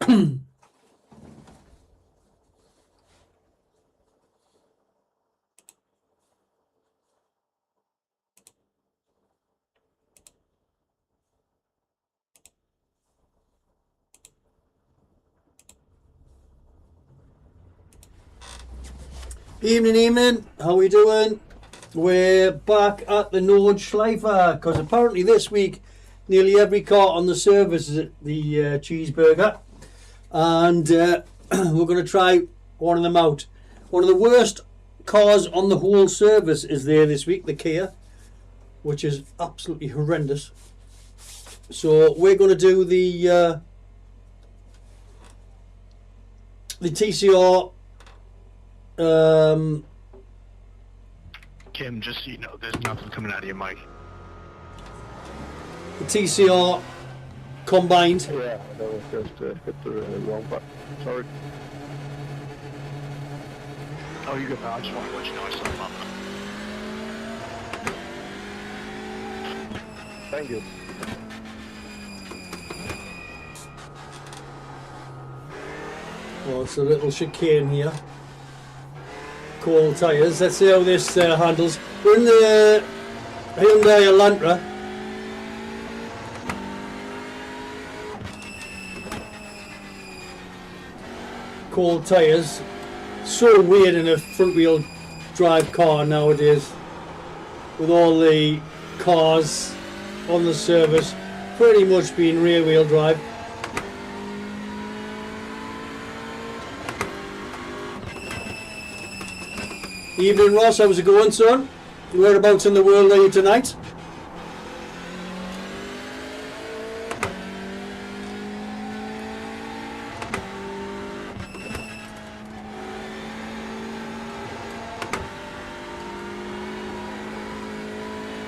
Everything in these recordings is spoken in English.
Evening. How we doing? We're back at the Nordschleifer because apparently this week nearly every car on the service is at the cheeseburger, and we're going to try one of them out. One of the worst cars on the whole service is there this week, the Kia, which is absolutely horrendous. So we're going to do the TCR. Kim, just so you know, there's nothing coming out of your mic. The TCR combined. Yeah, that was just hit the wrong button. Sorry. Oh, you good, pal. I just want to let you know I saw it pop up. Thank you. Oh, it's a little chicane here. Cold tyres. Let's see how this handles. We're in the Hyundai Elantra. Cold tyres. So weird in a front wheel drive car nowadays, with all the cars on the service pretty much being rear wheel drive. Evening, Ross. How's it going, son? Whereabouts in the world are you tonight?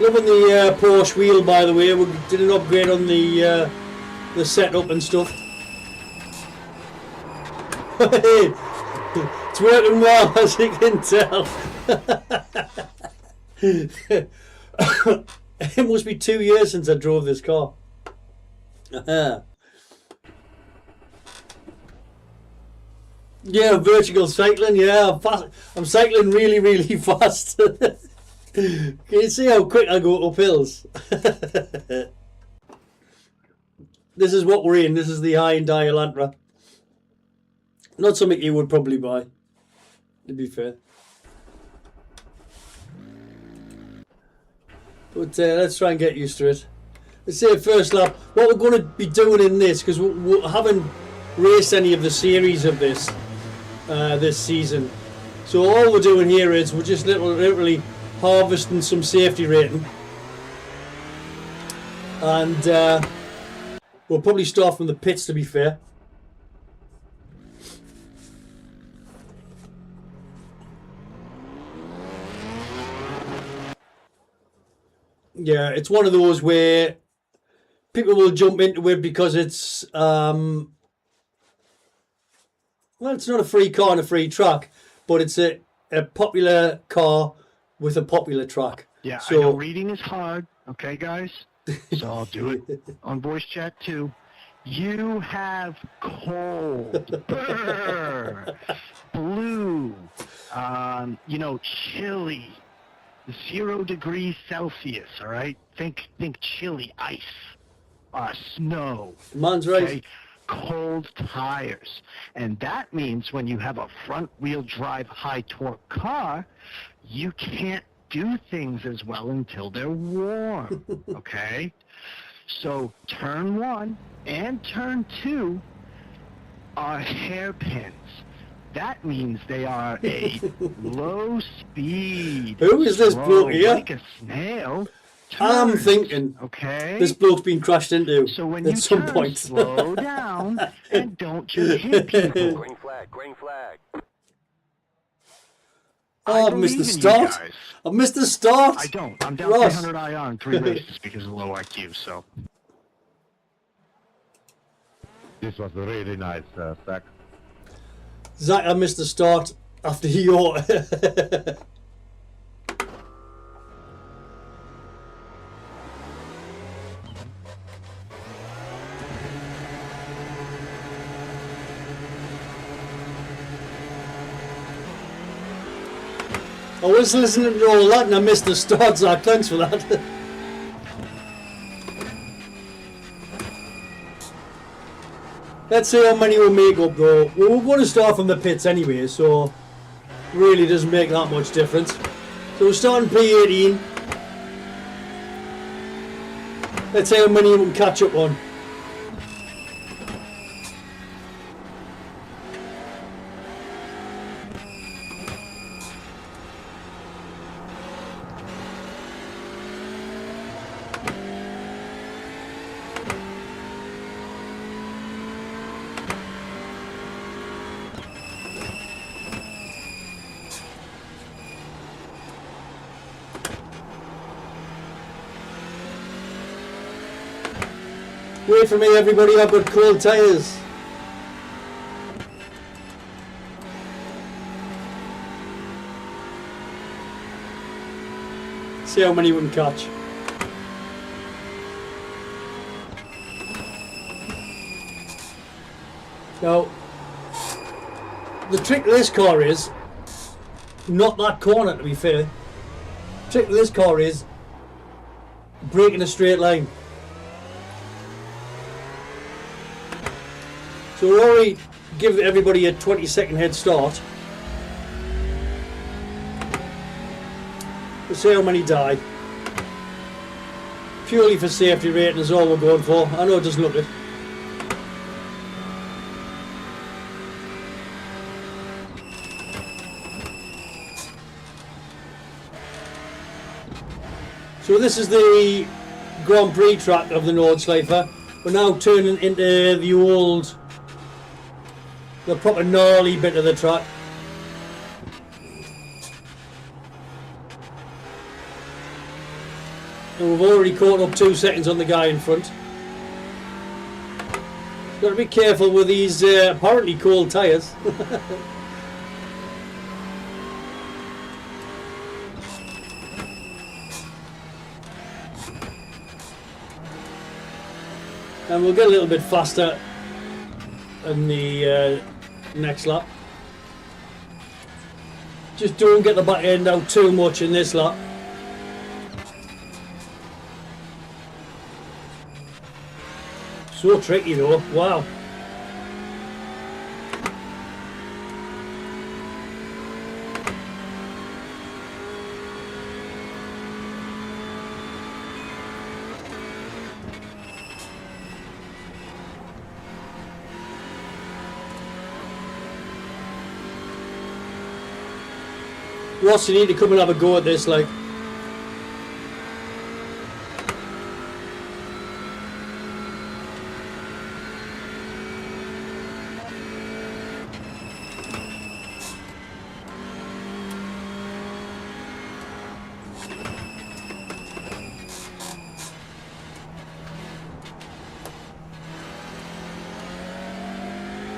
Loving the Porsche wheel, by the way. We did an upgrade on the setup and stuff. It's working well, as you can tell. It must be 2 years since I drove this car. Yeah, vertical cycling. Yeah, I'm cycling really fast. Can you see how quick I go up hills? This is what we're in. This is the Hyundai Elantra. Not something you would probably buy, to be fair. But let's try and get used to it. Let's say first lap. What we're going to be doing in this, because we haven't raced any of the series of this this season. So all we're doing here is we're just literally harvesting some safety rating. And we'll probably start from the pits, to be fair. Yeah, it's one of those where people will jump into it because it's well, it's not a free car and a free track, but it's a popular car with a popular track. Yeah, so, I know reading is hard, okay, guys? So I'll do it on voice chat too. You have cold, blue, chilly. 0 degrees Celsius, all right? Think chili, ice, snow. Man's right. Okay? Cold tires. And that means when you have a front-wheel drive high-torque car, you can't do things as well until they're warm, okay? So turn 1 and turn 2 are hairpins. That means they are a low speed. Who is this bloke here? Like a snail. I'm thinking, okay, this bloke's been crashed into so when at you some turn, point. slow down and don't just hit people. Green flag. Oh, I've missed the start. I've missed the start. I don't. I'm down Ross. 300 IR in 3 races because of low IQ, so. This was a really nice stack. Zach, I missed the start after your... I was listening to all that and I missed the start, Zach. Thanks for that. Let's see how many we'll make up though. We're going to start from the pits anyway, so really doesn't make that much difference. So we're starting P18. Let's see how many we can catch up on. Wait for me, everybody. I've got cold tyres. See how many we can catch. Now, the trick to this car is not that corner, to be fair. The trick to this car is brake in a straight line. So we'll already give everybody a 20-second head start. We'll see how many die. Purely for safety rating is all we're going for. I know it doesn't look it. So this is the Grand Prix track of the Nordschleife. We're now turning into the proper gnarly bit of the track. And we've already caught up 2 seconds on the guy in front. Got to be careful with these apparently cold tyres. And we'll get a little bit faster in the next lap. Just don't get the back end out too much in this lap. So tricky though, wow. Ross, you need to come and have a go at this, like.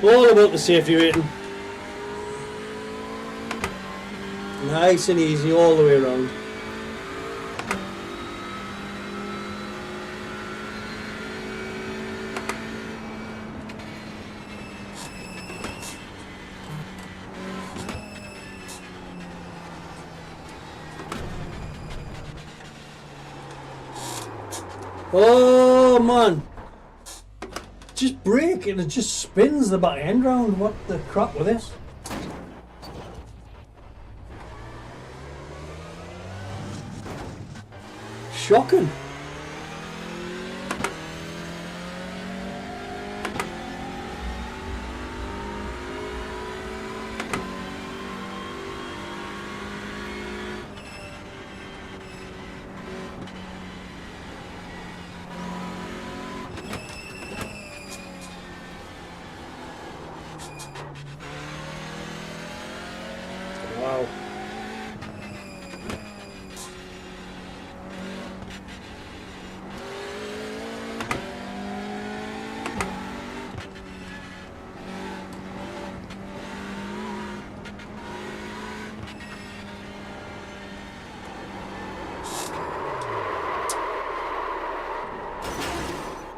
All about the safety rating. Nice and easy all the way around. Oh man, just brake and it just spins the back end round. What the crap with this? Shocking. Wow.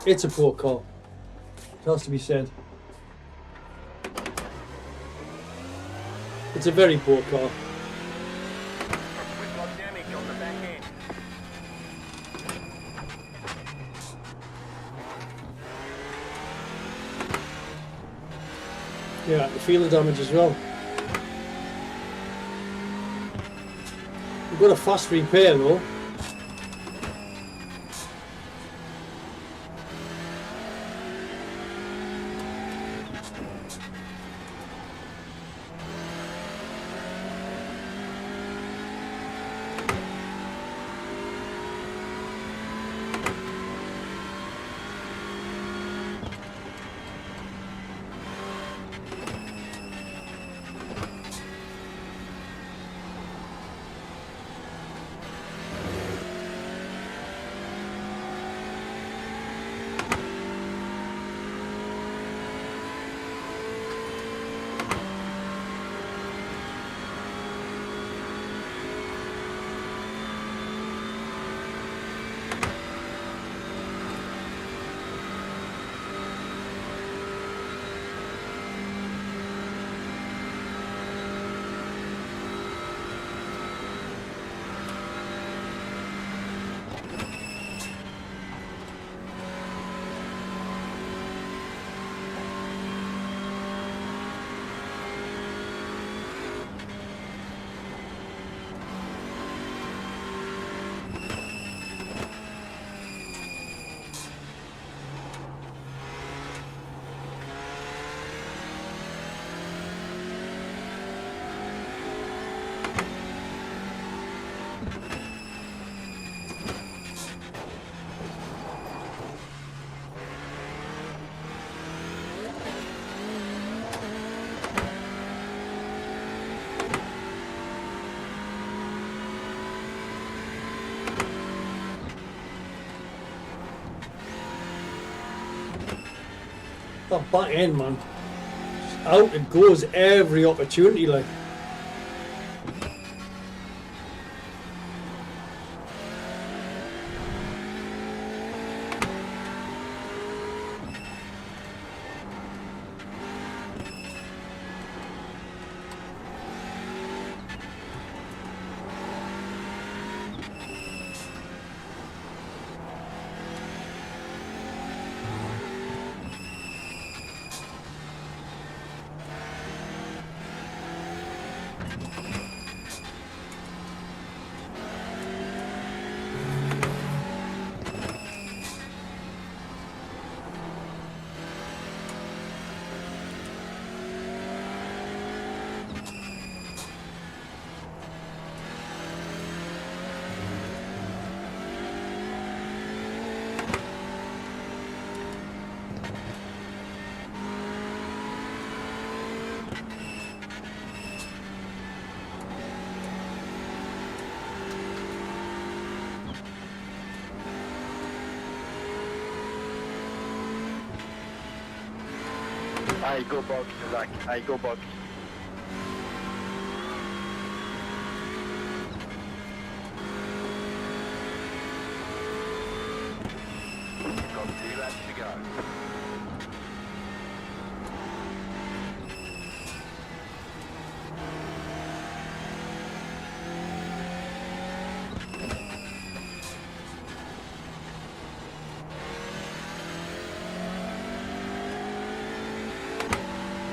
It's a poor car. It has to be said. It's a very poor car. Yeah, I feel the damage as well. We've got a fast repair though. That back end, man. Just out it goes every opportunity, like. I go box, Zach. I go box. You've got 2 laps to go.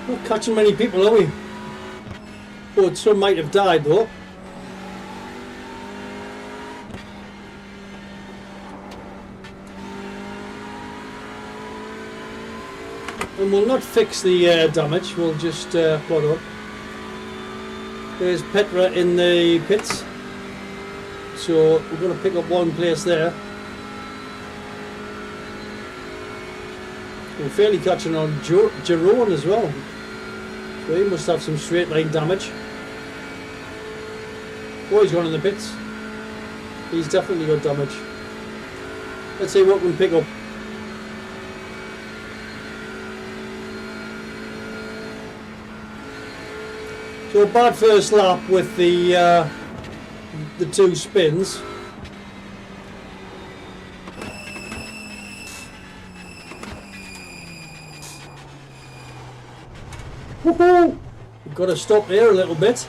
Not catching many people, are we? Oh, some might have died though. And we'll not fix the damage, we'll just plod on. There's Petra in the pits. So we're going to pick up one place there. We're fairly catching on Jerome as well. So he must have some straight line damage. Oh, he's gone in the pits. He's definitely got damage. Let's see what we can pick up. So a bad first lap with the 2 spins. Woohoo! We've got to stop there a little bit.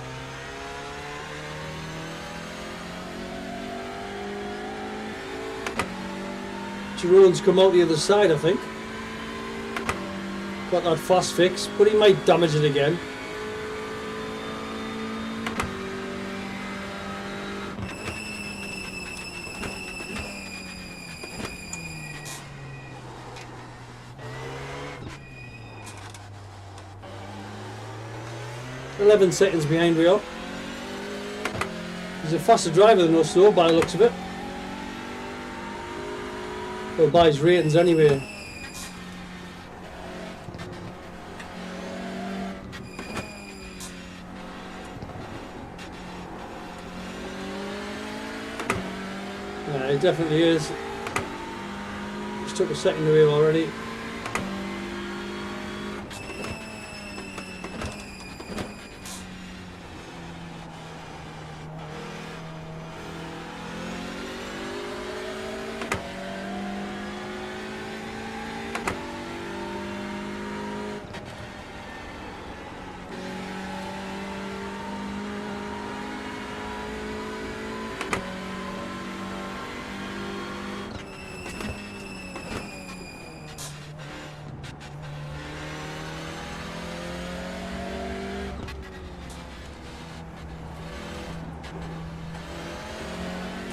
Jerome's come out the other side, I think. got that fast fix, but he might damage it again. "11 seconds behind we are." He's a faster driver than us though, by the looks of it. Well, by his ratings anyway. Yeah, it definitely is. Just took a second away already.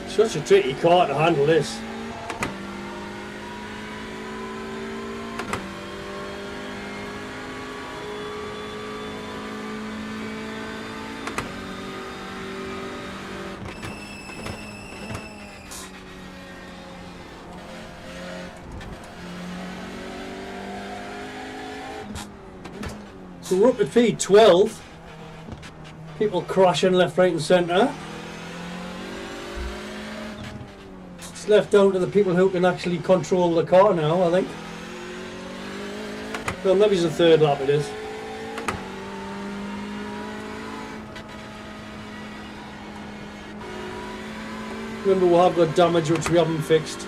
Such a tricky car to handle this. So we're up at P12. People crashing left, right and centre. It's left down to the people who can actually control the car now, I think. Well, maybe it's the third lap it is. Remember, we have got damage which we haven't fixed.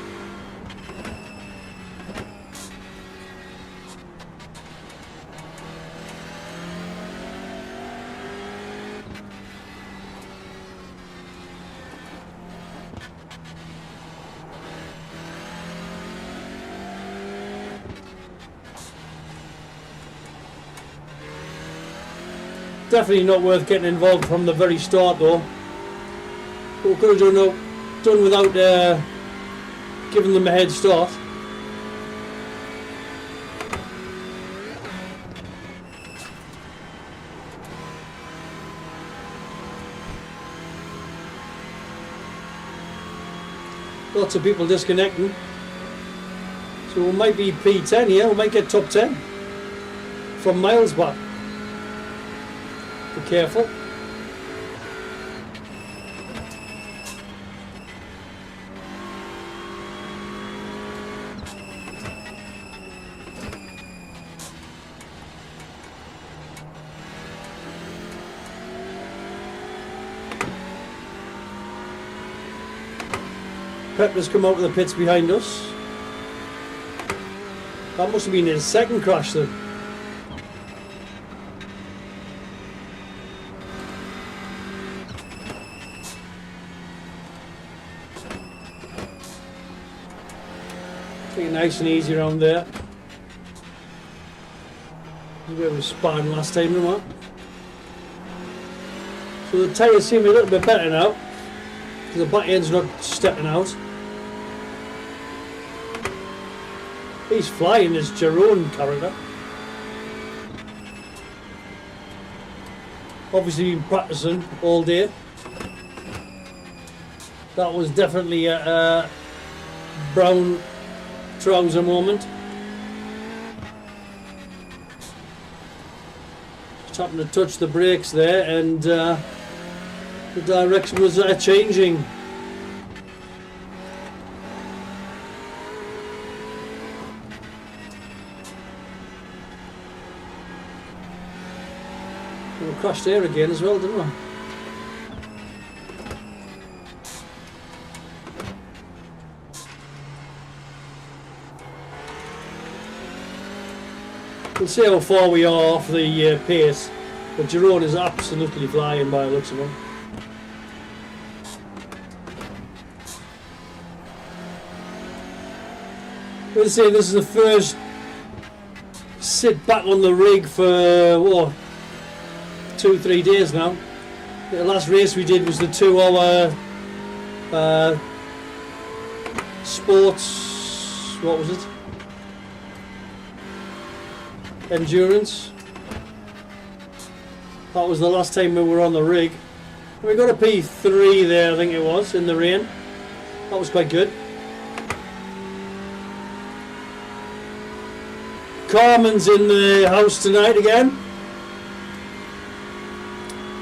Definitely not worth getting involved from the very start though. We could have done without giving them a head start. Lots of people disconnecting. So we might be P10 here, we might get top 10 from miles back. Be careful. Pepper's come out of the pits behind us. That must have been his second crash then. Take it nice and easy around there. Where we spun last time, remember? So the tyres seem a little bit better now, because the back end's not stepping out. He's flying, this Jerome character. Obviously been practicing all day. That was definitely a brown trouser moment. Just happened to touch the brakes there and the direction was changing. We crashed there again as well, didn't we? We'll see how far we are off the pace, but Jerome is absolutely flying by the looks of him. Let's say this is the first sit back on the rig for what, 2-3 days now. The last race we did was the 2-hour sports, what was it? Endurance. That was the last time we were on the rig. We got a P3 there, I think it was, in the rain. That was quite good. Carmen's in the house tonight again.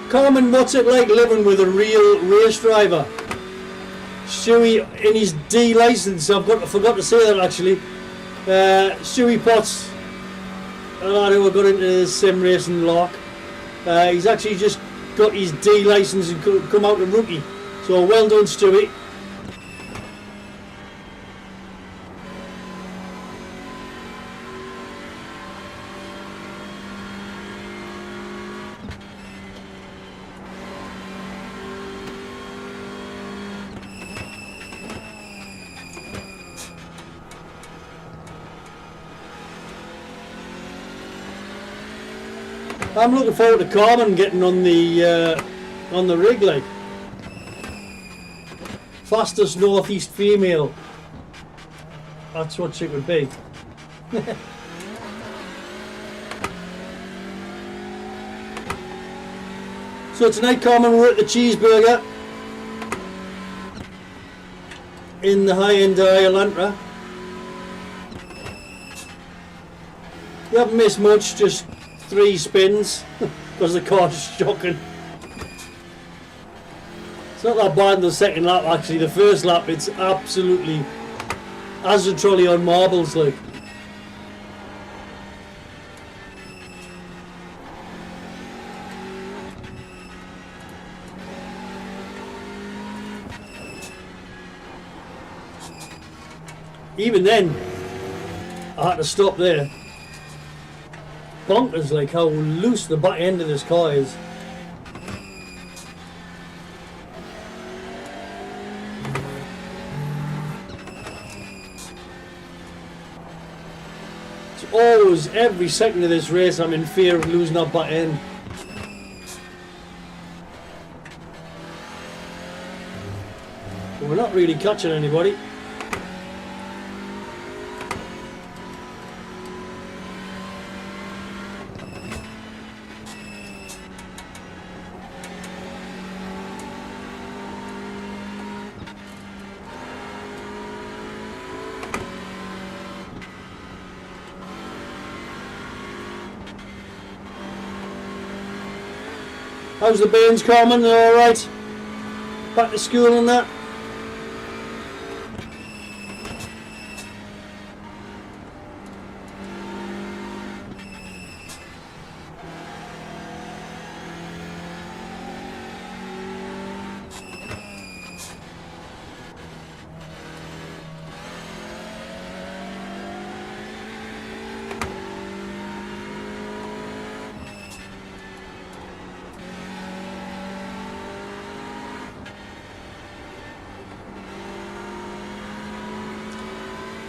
Carmen, what's it like living with a real race driver? Stewie in his D licence, I forgot to say that actually. Stewie Potts, a lad who got into the sim racing lark. He's actually just got his D licence and come out a rookie. So well done, Stewie. I'm looking forward to Carmen getting on the rig, like. Fastest northeast female. That's what she would be. So tonight, Carmen, we're at the Cheeseburger in the high-end Elantra. You haven't missed much, just 3 spins because the car's shocking. It's not that bad in the second lap actually. The first lap it's absolutely as a trolley on marbles like. Even then I had to stop there. Bonkers like how loose the back end of this car is. It's always, every second of this race I'm in fear of losing that back end. But we're not really catching anybody. How's the Bairns, Carmen? They're alright? Back to school and that?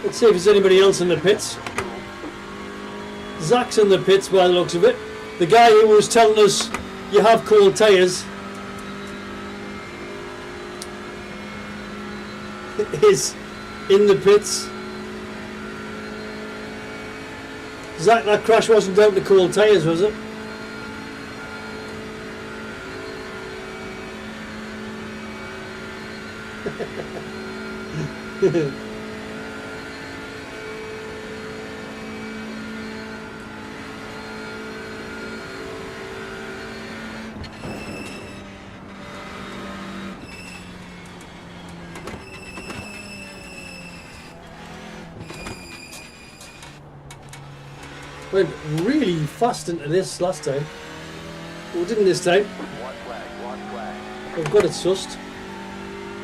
Let's see if there's anybody else in the pits. Zach's in the pits by the looks of it. The guy who was telling us you have cold tyres is in the pits. Zach, that crash wasn't down to cold tyres, was it? Went really fast into this last time. We didn't this time. One flag. We've got it sussed.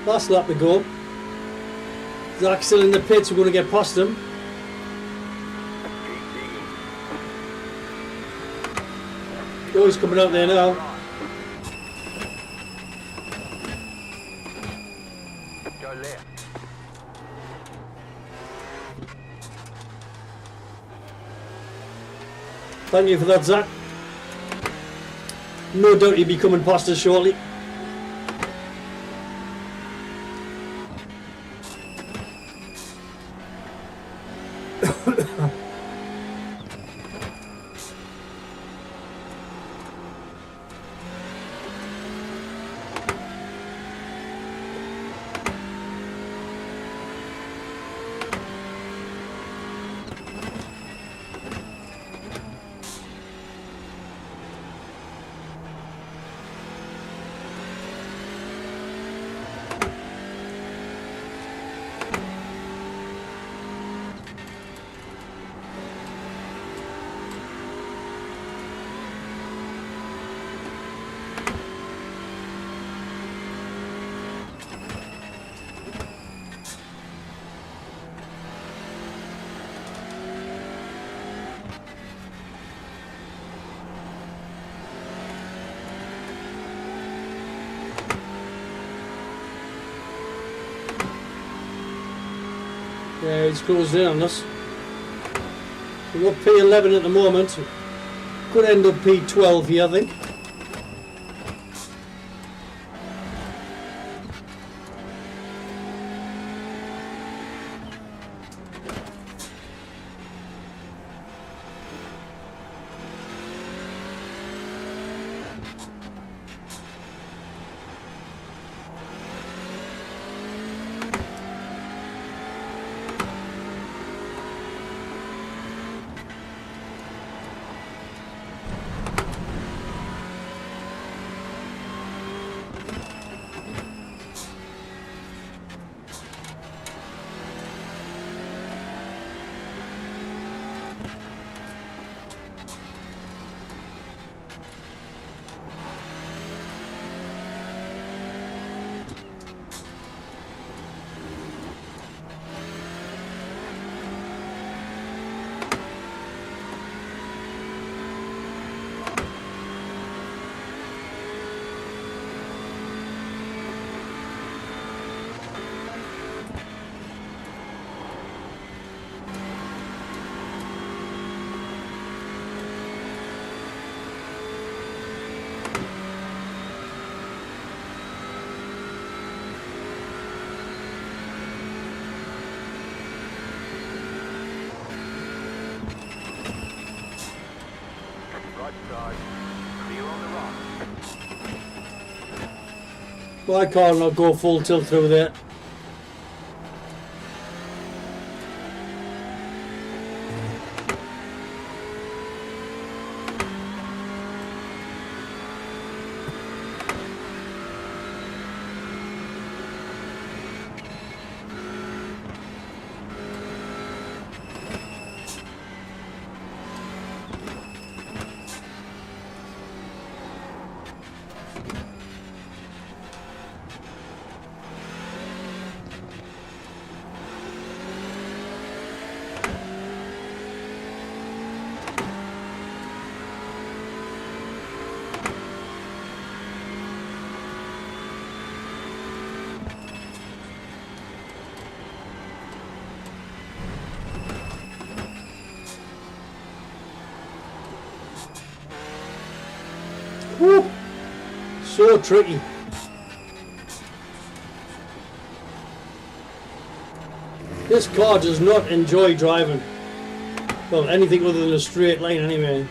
Last lap to go. Zach's still in the pits, we're going to get past him. Oh, he's coming out there now. Go left. Thank you for that, Zach. No doubt he'll be coming past us shortly. Yeah, he's closed in on us. We've got P11 at the moment. Could end up P12 here, I think. Why can't I go full tilt through there? Woo! So tricky. This car does not enjoy driving. Well, anything other than a straight line anyway.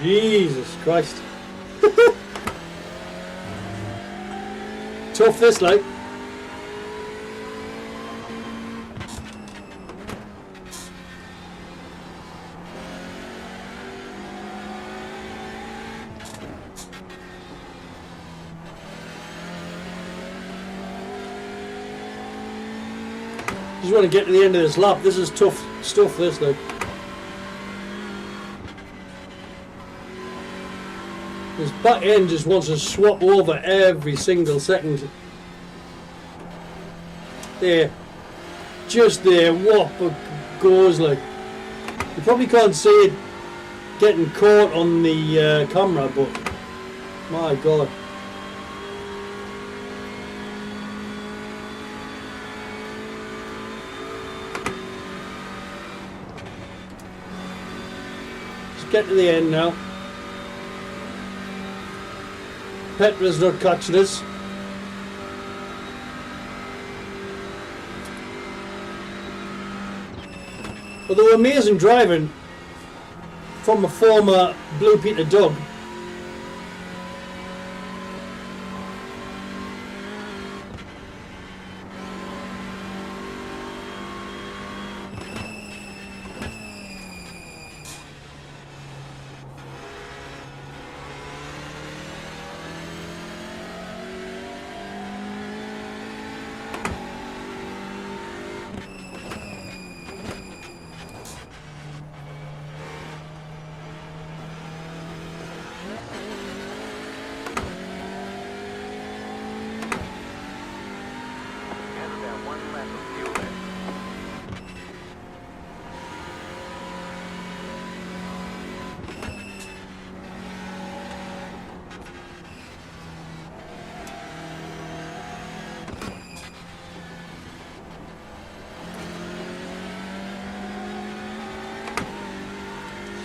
Jesus Christ. Tough this, like. Just want to get to the end of this lap. This is tough stuff, this, like. His back end just wants to swap over every single second. There. Just there. What goes like. You probably can't see it getting caught on the camera, but my God. Let's get to the end now. Petra's not catching us. Although amazing driving from a former Blue Peter dog.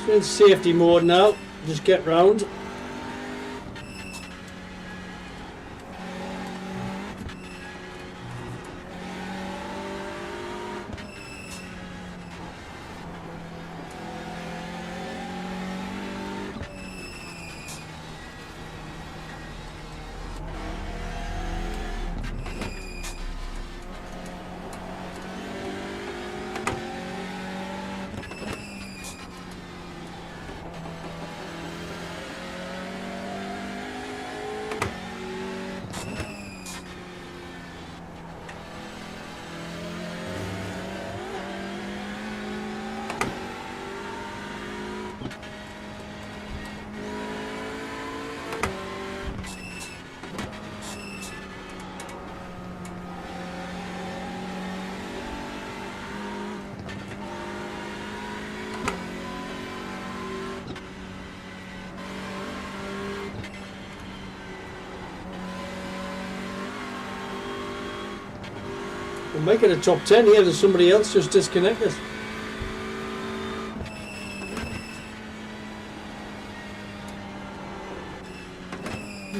So in safety mode now, just get round. We'll make it a top 10 here. There's somebody else just disconnected.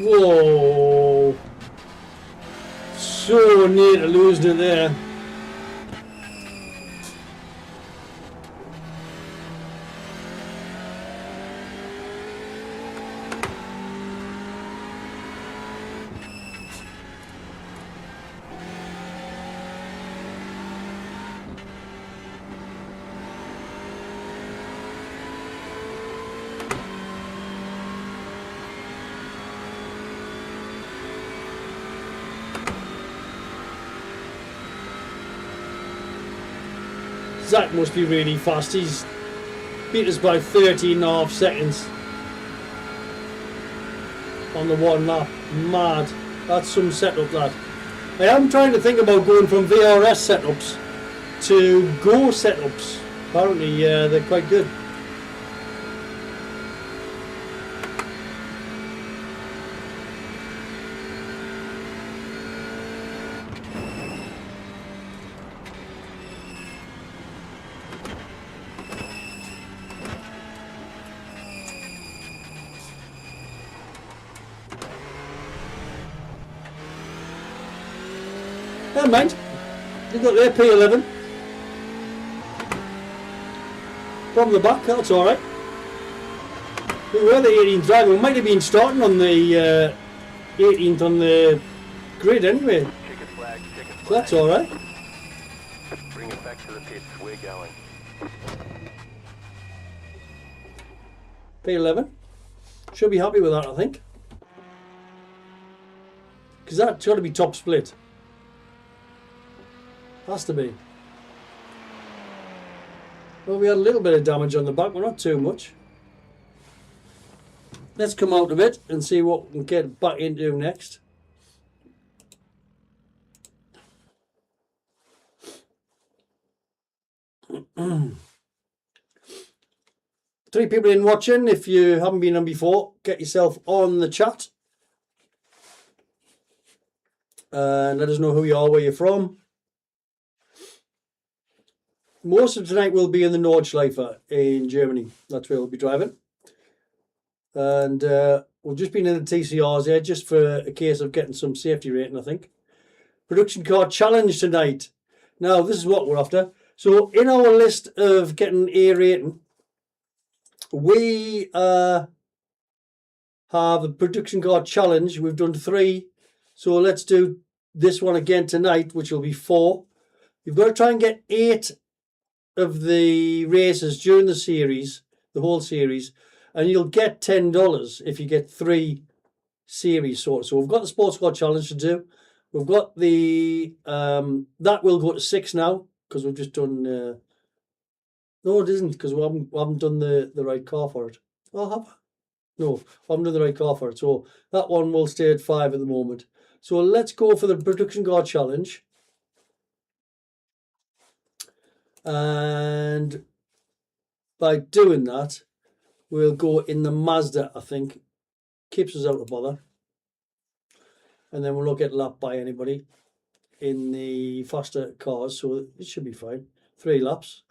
Whoa. So near to losing it there. Zach must be really fast. He's beat us by 13.5 seconds on the one lap. Mad. That's some setup, lad. I am trying to think about going from VRS setups to Go setups. Apparently they're quite good. Never mind. They've got their P11. From the back, that's alright. We were the 18th driver. We might have been starting on the 18th on the grid anyway. Chicken flag, So that's alright. Bring it back to the pits. We're going. P11. Should be happy with that, I think. Because that's got to be top split. Has to be. Well, we had a little bit of damage on the back, but not too much. Let's come out of it and see what we can get back into next. 3 people in watching. If you haven't been on before, get yourself on the chat. And let us know who you are, where you're from. Most of tonight will be in the Nordschleife in Germany. That's where we'll be driving. And we've just been in the TCRs here just for a case of getting some safety rating, I think. Production car challenge tonight. Now, this is what we're after. So, in our list of getting A rating, we have a production car challenge. We've done 3. So, let's do this one again tonight, which will be 4. You've got to try and get 8 of the races during the series, the whole series, and you'll get $10 if you get 3 series sorted. So we've got the sports car challenge to do. We've got the that will go to 6 now because we've just done. No, it isn't because we haven't done the right car for it. Oh, have I? No, we haven't done the right car for it. So that one will stay at 5 at the moment. So let's go for the production car challenge. And by doing that, we'll go in the Mazda, I think. Keeps us out of bother. And then we'll not get lapped by anybody in the faster cars, so it should be fine. 3 laps.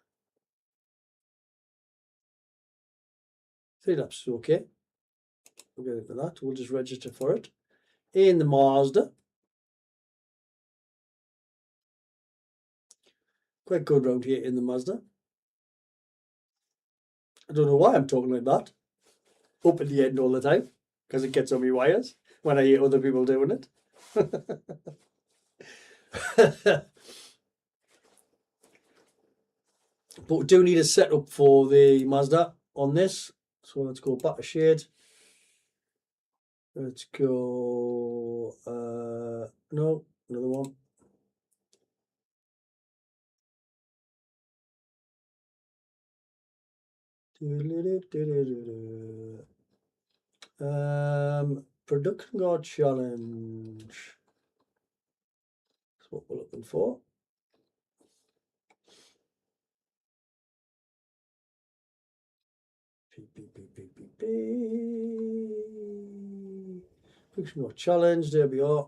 3 laps is okay. We'll get into that. We'll just register for it. In the Mazda. Quite good round here in the Mazda. I don't know why I'm talking like that. Up at the end all the time. Because it gets on my wires when I hear other people doing it. But we do need a setup for the Mazda on this. So let's go back a shade. Let's go... no, another one. Production car challenge. That's what we're looking for. Production car challenge. There we are.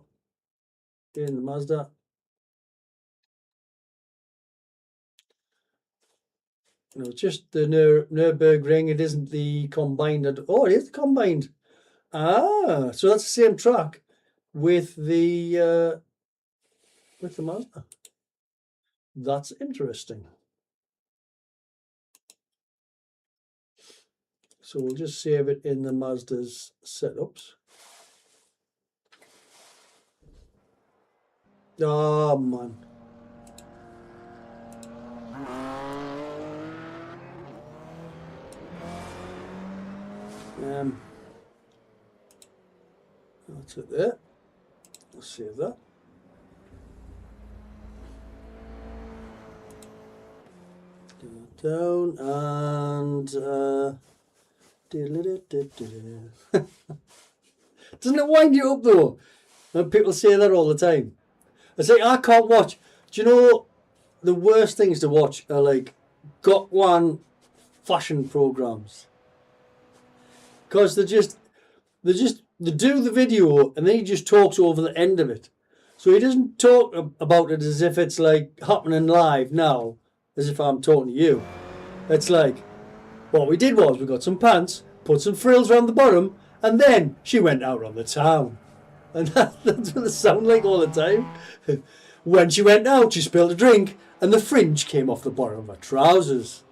In the Mazda. No, it's just the Nürburgring. It isn't the combined. Oh, it is the combined. Ah, so that's the same track with the Mazda. That's interesting. So we'll just save it in the Mazda's setups. Oh man. That's it there. Let's save that. Get that down and doesn't it wind you up though? And people say that all the time. I say I can't watch. Do you know the worst things to watch are like Got One fashion programs? Because they do the video and then he just talks over the end of it. So he doesn't talk about it as if it's like happening live now, as if I'm talking to you. It's like, what we did was we got some pants, put some frills around the bottom, and then she went out on the town. And that's what they sound like all the time. When she went out, she spilled a drink, and the fringe came off the bottom of her trousers.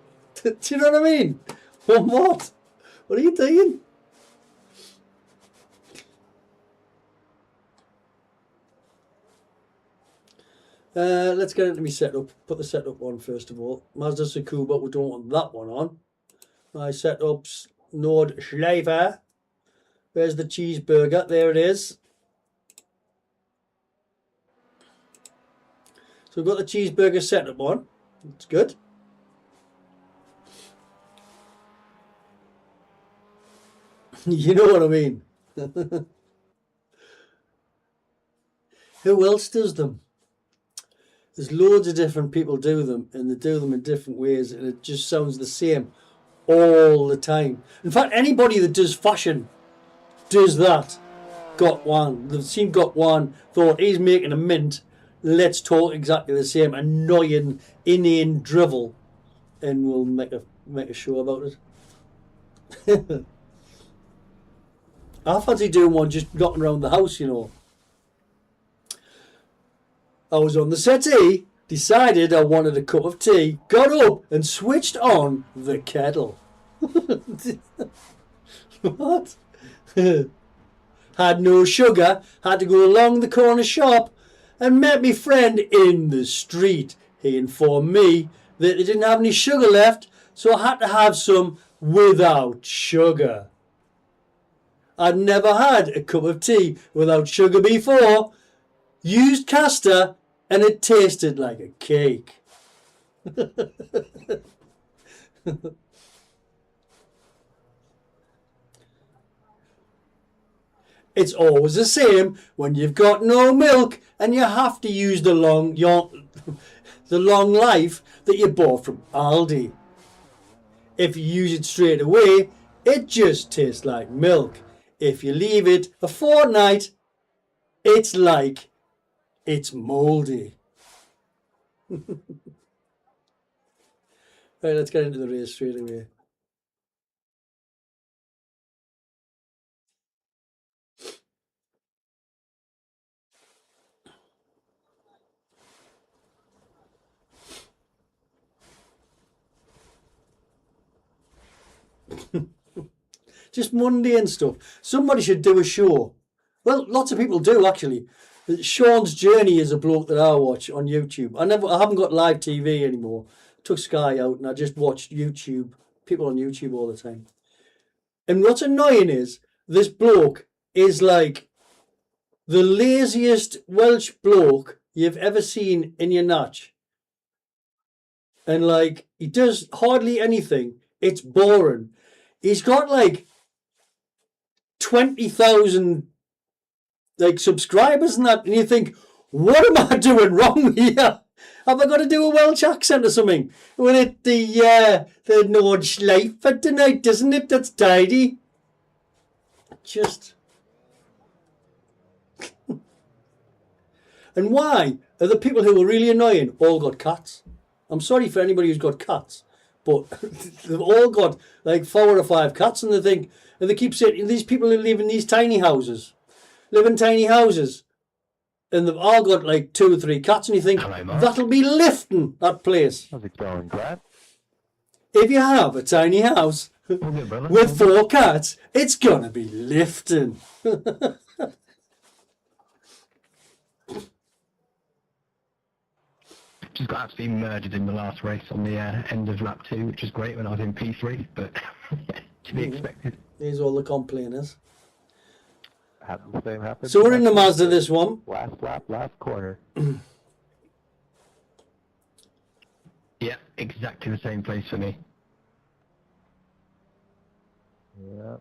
Do you know what I mean? What? What are you doing? Let's get into my setup. Put the setup on first of all. Mazda Tsukuba, we don't want that one on. My setup's Nordschleife. Where's the cheeseburger? There it is. So we've got the cheeseburger setup on. That's good. You know what I mean. Who else does them? There's loads of different people do them, and they do them in different ways, and it just sounds the same all the time. In fact, anybody that does fashion does that. Got one. They've seen Got One, thought he's making a mint. Let's talk exactly the same annoying, inane drivel, and we'll make a show about it. I fancy doing one just knocking around the house, you know. I was on the settee, decided I wanted a cup of tea, got up and switched on the kettle. What? Had no sugar, had to go along the corner shop and met my friend in the street. He informed me that they didn't have any sugar left, so I had to have some without sugar. I'd never had a cup of tea without sugar before, used castor, and it tasted like a cake. It's always the same when you've got no milk and you have to use the long life that you bought from Aldi. If you use it straight away, it just tastes like milk. If you leave it a fortnight, it's like it's mouldy. Right, let's get into the race straight away. Just mundane stuff. Somebody should do a show. Well, lots of people do actually. Sean's Journey is a bloke that I watch on YouTube. I haven't got live TV anymore. Took Sky out and I just watched YouTube. People on YouTube all the time. And what's annoying is this bloke is like the laziest Welsh bloke you've ever seen in your natch. And like he does hardly anything. It's boring. He's got like 20,000 like subscribers and that, and you think, what am I doing wrong here? Have I got to do a Welsh accent or something? Well, it the Nordschleife for tonight, doesn't it? That's tidy. Just. And why are the people who are really annoying all got cats? I'm sorry for anybody who's got cats, but they've all got like 4 or 5 cats, and they keep saying these people who live in these tiny houses, and they've all got like 2 or 3 cats, and you think that'll be lifting that place. How's it going, Brad? If you have a tiny house with 4 cats, it's gonna be lifting. Just got absolutely murdered in the last race on the end of lap 2, which is great when I was in P3, but to be expected. Here's all the complainers. The same happened. So we're in the Mazda this one. Last lap, last corner. Yeah, exactly the same place for me. Yeah.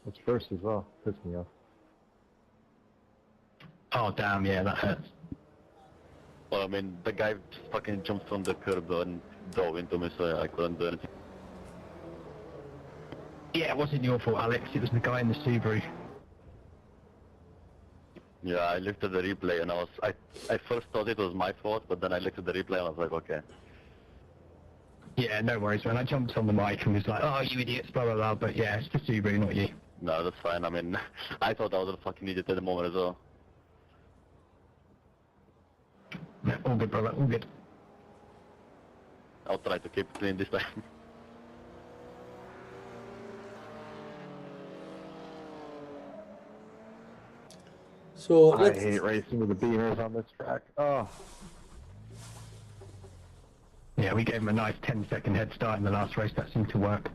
It's first as well. Pissed me off. Oh, damn, yeah, that hurts. Well, I mean, the guy fucking jumped from the curb and dove into me, so I couldn't do anything. Yeah, it wasn't your fault, Alex. It was the guy in the Subaru. Yeah, I looked at the replay and I first thought it was my fault, but then I looked at the replay and I was like, okay. Yeah, no worries, man. I jumped on the mic and was like, oh, you idiots, blah, blah, blah. But yeah, it's the Subaru, not you. No, that's fine. I mean, I thought I was a fucking idiot at the moment as well. No, all good, brother, all good. I'll try to keep it clean this time. So I hate racing with the beamers on this track. Oh. Yeah, we gave him a nice 10-second head start in the last race. That seemed to work.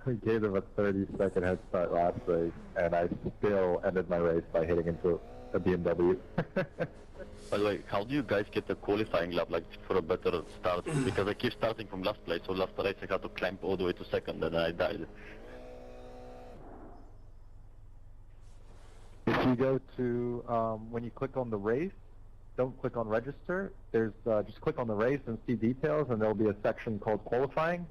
We gave them a 30-second head start last race, and I still ended my race by hitting into a BMW. By the way, how do you guys get the qualifying lap, like, for a better start? Because I keep starting from last place, so last race I had to climb all the way to second, and I died. If you go to, when you click on the race, don't click on register. There's just click on the race and see details, and there'll be a section called qualifying.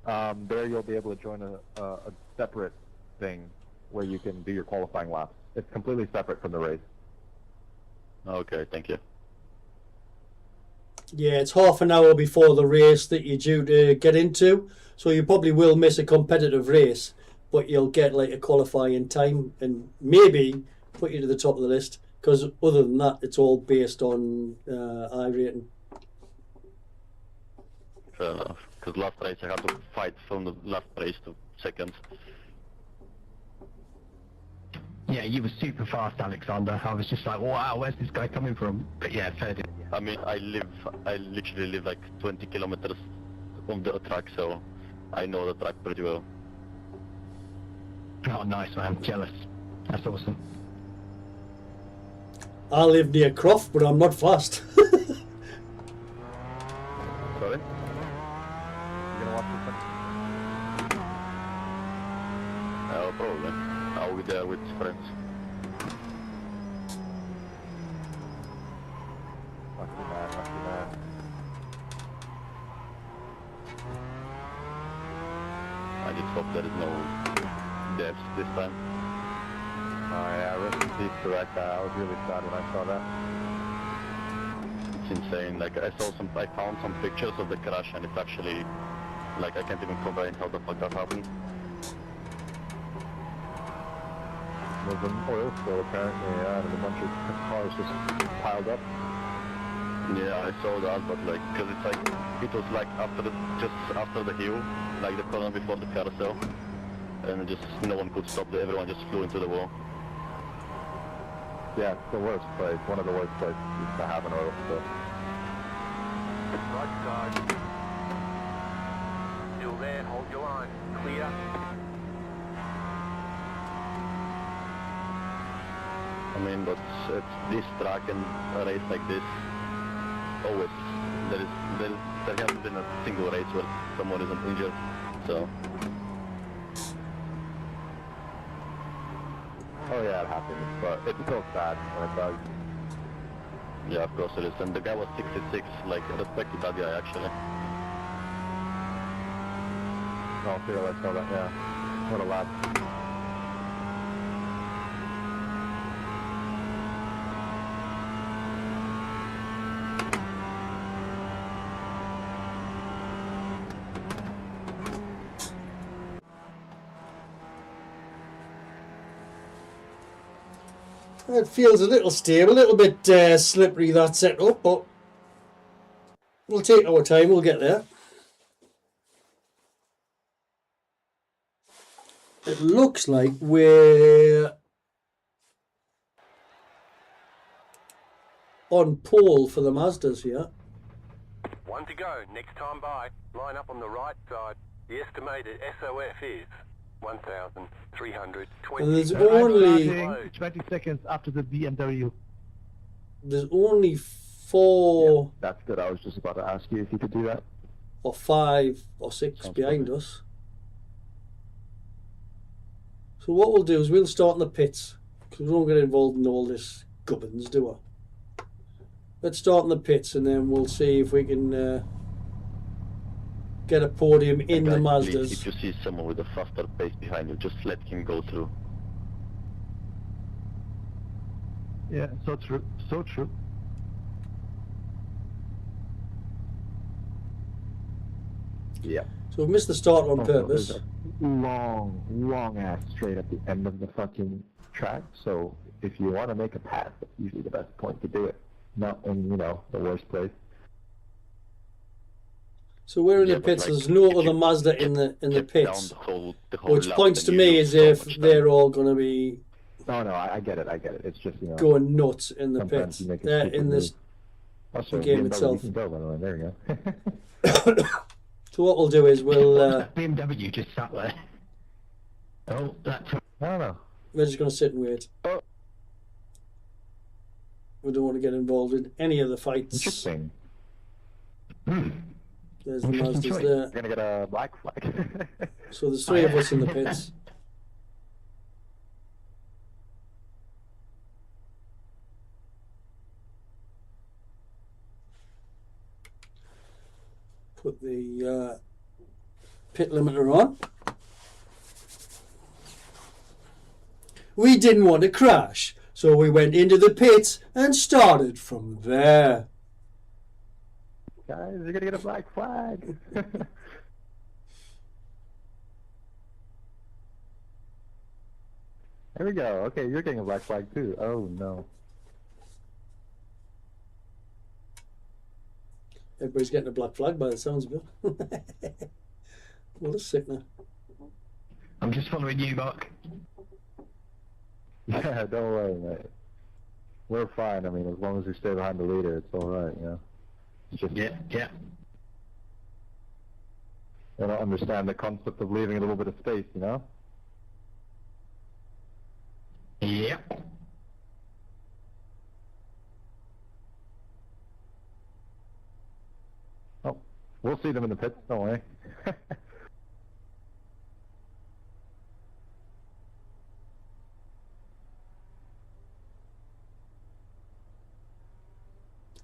There you'll be able to join a separate thing where you can do your qualifying laps. It's completely separate from the race. Okay, thank you. Yeah, it's half an hour before the race that you're due to get into, so you probably will miss a competitive race, but you'll get like a qualifying time and maybe put you to the top of the list, because other than that, it's all based on I rating. Fair enough. Because last race I had to fight from the last race to second. Yeah, you were super fast, Alexander. I was just like, wow, where's this guy coming from? But yeah, fair deal. I mean, I literally live like 20 kilometers on the track, so I know the track pretty well. Oh, nice, man. Jealous. That's awesome. I live near Croft, but I'm not fast. Sorry? You gonna watch this one? Probably. I'll be there with friends. Not too bad, not too bad. I just hope there is no deaths this time. Oh yeah, rest in peace to that guy. I was really sad when I saw that. It's insane. Like I found some pictures of the crash, and it's actually like I can't even comprehend how the fuck that happened. There's an oil spill apparently, and a bunch of cars just piled up. Yeah, I saw that, but like, cause it's like, it was like just after the hill, like the corner before the carousel, and just no one could stop it. Everyone just flew into the wall. Yeah, it's the worst place, one of the worst places to have an oil spill. Right side. Still there, hold your line. Clear. I mean, but it's this track and a race like this, always, there hasn't been a single race where someone isn't injured, so. Oh yeah, it happens, but it's still sad when it does. Yeah, of course it is. And the guy was 66, like, respect to that guy, actually. Oh, see, I saw that, yeah. What a lad. It feels a little stable, a little bit slippery, that setup, but we'll take our time, we'll get there. It looks like we're on pole for the Mazdas here. One to go. Next time by. Line up on the right side. The estimated SOF is 1,320. And there's only 20 seconds after the BMW. there's only 4 That's good, I was just about to ask you if you could do that. or 5 or 6 Sounds behind perfect. us. So what we'll do is we'll start in the pits, because we don't get involved in all this gubbins, do we? Let's start in the pits and then we'll see if we can get a podium in the Guys, please, Mazdas. if you see someone with a faster pace behind you, just let him go through. Yeah, so true. So true. Yeah. So we've missed the start on Also, purpose. there's a long ass straight at the end of the fucking track, so if you want to make a pass, that's usually the best point to do it. Not in, the worst place. So we're in Yeah, the but pits. like, There's no if other you Mazda in the Kept pits, down the whole which lap, points to then you me lose as so if much time. they're all going to be No, I get it. It's just, going nuts in the sometimes pits. you make a They're stupid in this. move. Also, game BMW, itself. You can go, by the way. There you go. So what we'll do is we'll That BMW just sat there. Oh, that's I don't know. we're just going to sit and wait. Oh. We don't want to get involved in any of the fights. Interesting. There's the Interesting Mazdas choice. there. You're gonna get a black flag. So there's 3 of us in the pits. Put the pit limiter on. We didn't want to crash, so we went into the pits and started from there. Guys, you're gonna get a black flag. There we go. Okay, you're getting a black flag too. Oh no. Everybody's getting a black flag by the sounds of it. What a sickener. I'm just following you, Mark. Yeah, don't worry, mate. We're fine. I mean, as long as we stay behind the leader, it's all right. You know. It's just Yeah. I don't understand the concept of leaving a little bit of space. You know. Yep. Oh, we'll see them in the pits. Don't worry.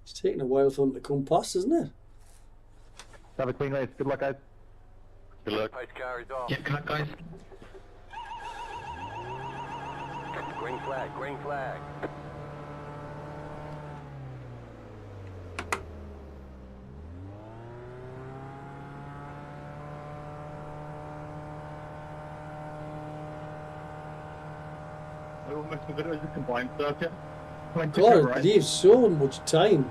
It's taking a while for them to come past, isn't it? Have a clean race. Good luck, guys. Good luck. Pace car is off. Yeah, good luck, guys. Green flag, green flag. I almost forgot it was a combined circuit. God, it leaves so much time.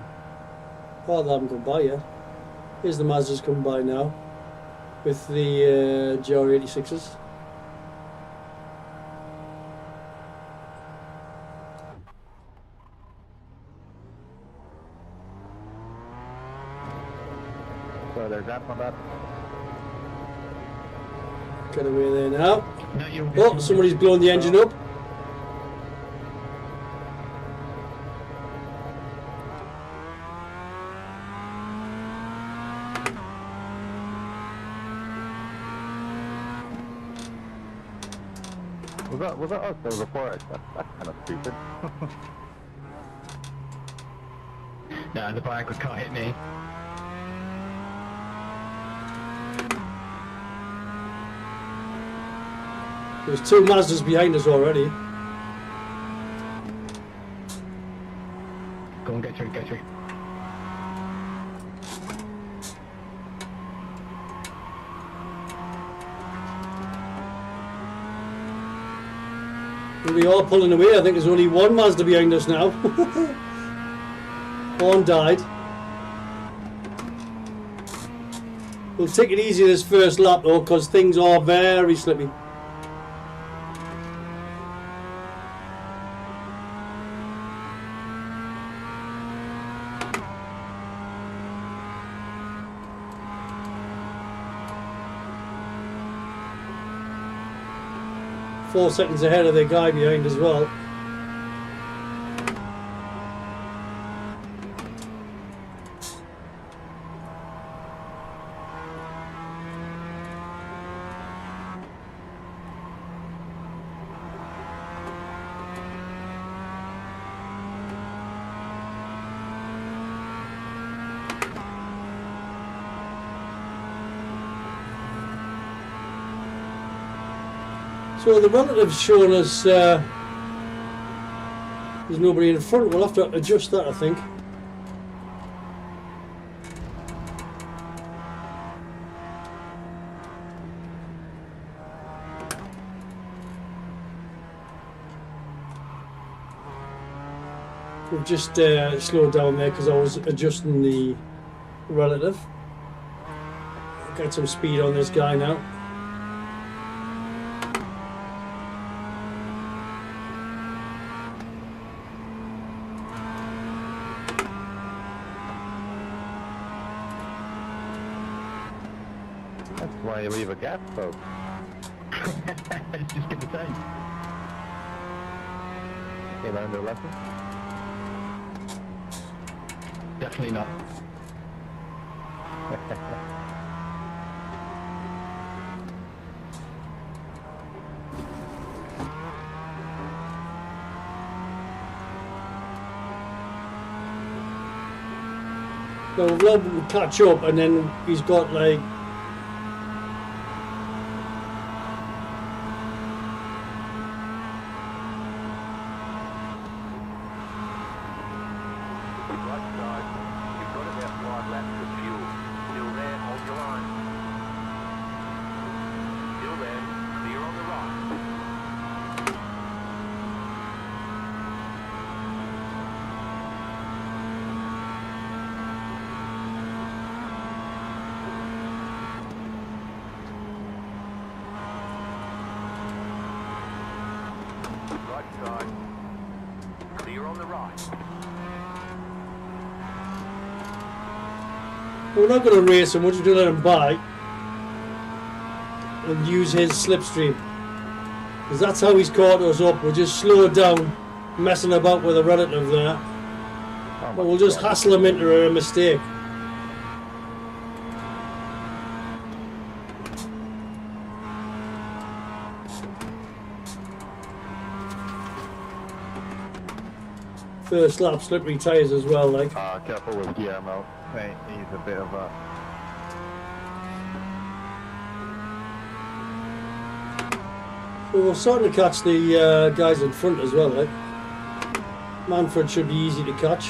Oh, they haven't come by yet. Here's the Mazdas come by now with the GR86s. So there's that one. That. Get away there now. No, you're Oh, somebody's blown the engine up. Was that us? That was a forest. That's kind of stupid. No, the bike can't hit me. There's two Mazdas behind us already. Go on, get through, get through. We are pulling away. I think there's only one Mazda behind us now. One died. We'll take it easy this first lap though, because things are very slippy. Four seconds ahead of the guy behind as well. So the relative's showing us there's nobody in front. We'll have to adjust that, I think. We've just slowed down there because I was adjusting the relative. Get some speed on this guy now. That's why you leave a gap, folks. Just get the time. You learned their lesson? Definitely not. No, we'll let him catch up, and then he's got like. Right side. You've got about 5 laps of fuel. Still there, hold your line. Still there, clear on the right. Right side. Clear on the right. We're not going to race him, we're just going to let him by and use his slipstream. Because that's how he's caught us up. We'll just slow down, messing about with a relative there. But we'll just hassle him into a mistake. First lap, slippery tyres as well, like. Careful with Guillermo. He's a bit of a... Well, we're starting to catch the guys in front as well, like. Manfred should be easy to catch.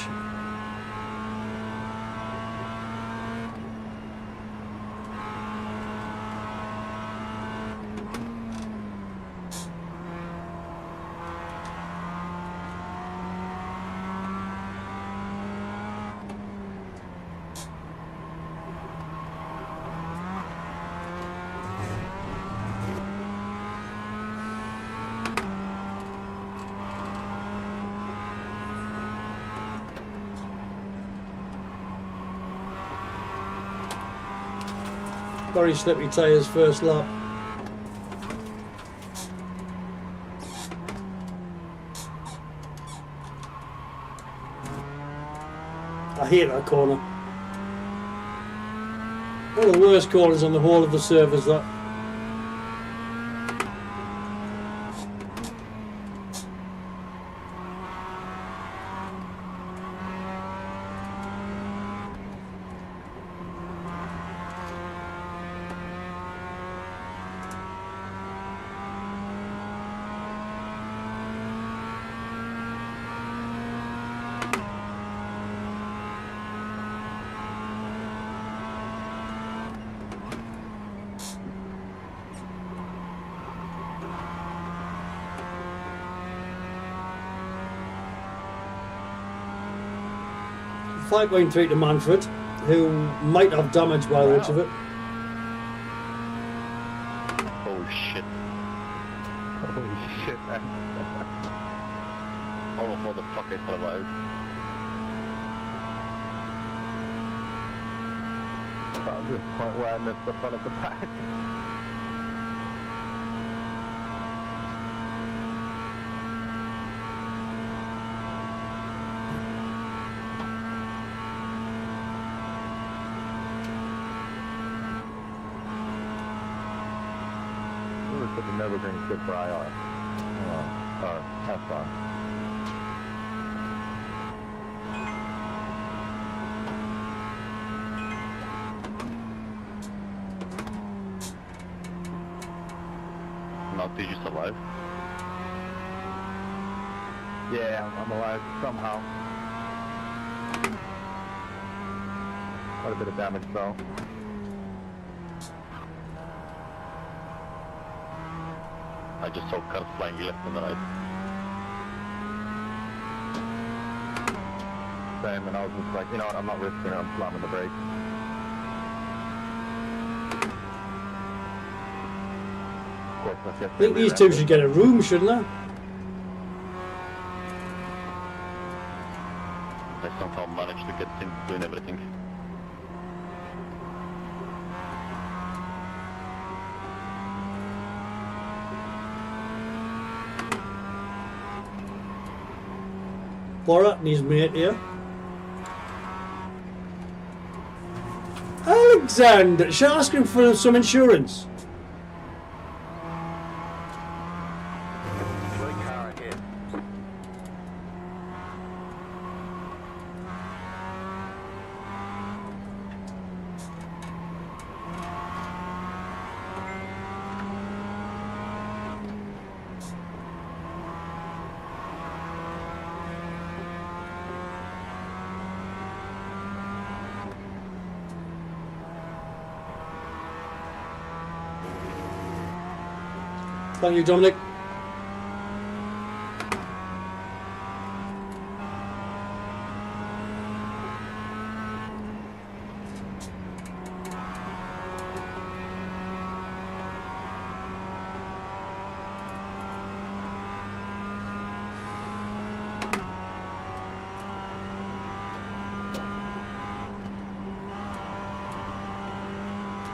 Very slippery tyres first lap. I hate that corner. One of the worst corners on the whole of the surface, that. Fight going through to Manfred, who might have damage by the looks of it. Oh shit. Holy shit, man. All motherfuckers survived. At this point where I missed the front of the pack. But the Nürburgring's good for IR. Or SR. Now, did you survive? Yeah, I'm alive somehow. Quite a bit of damage though. I just saw cars flying left and right. Same, and I was just like, you know what, I'm not risking it, I'm slamming the brakes. Of course, that's I think these two should get a room, shouldn't they? I somehow managed to get in doing everything. Borat and his mate here. Alexander, should I ask him for some insurance? Blue car ahead. Thank you, Dominic.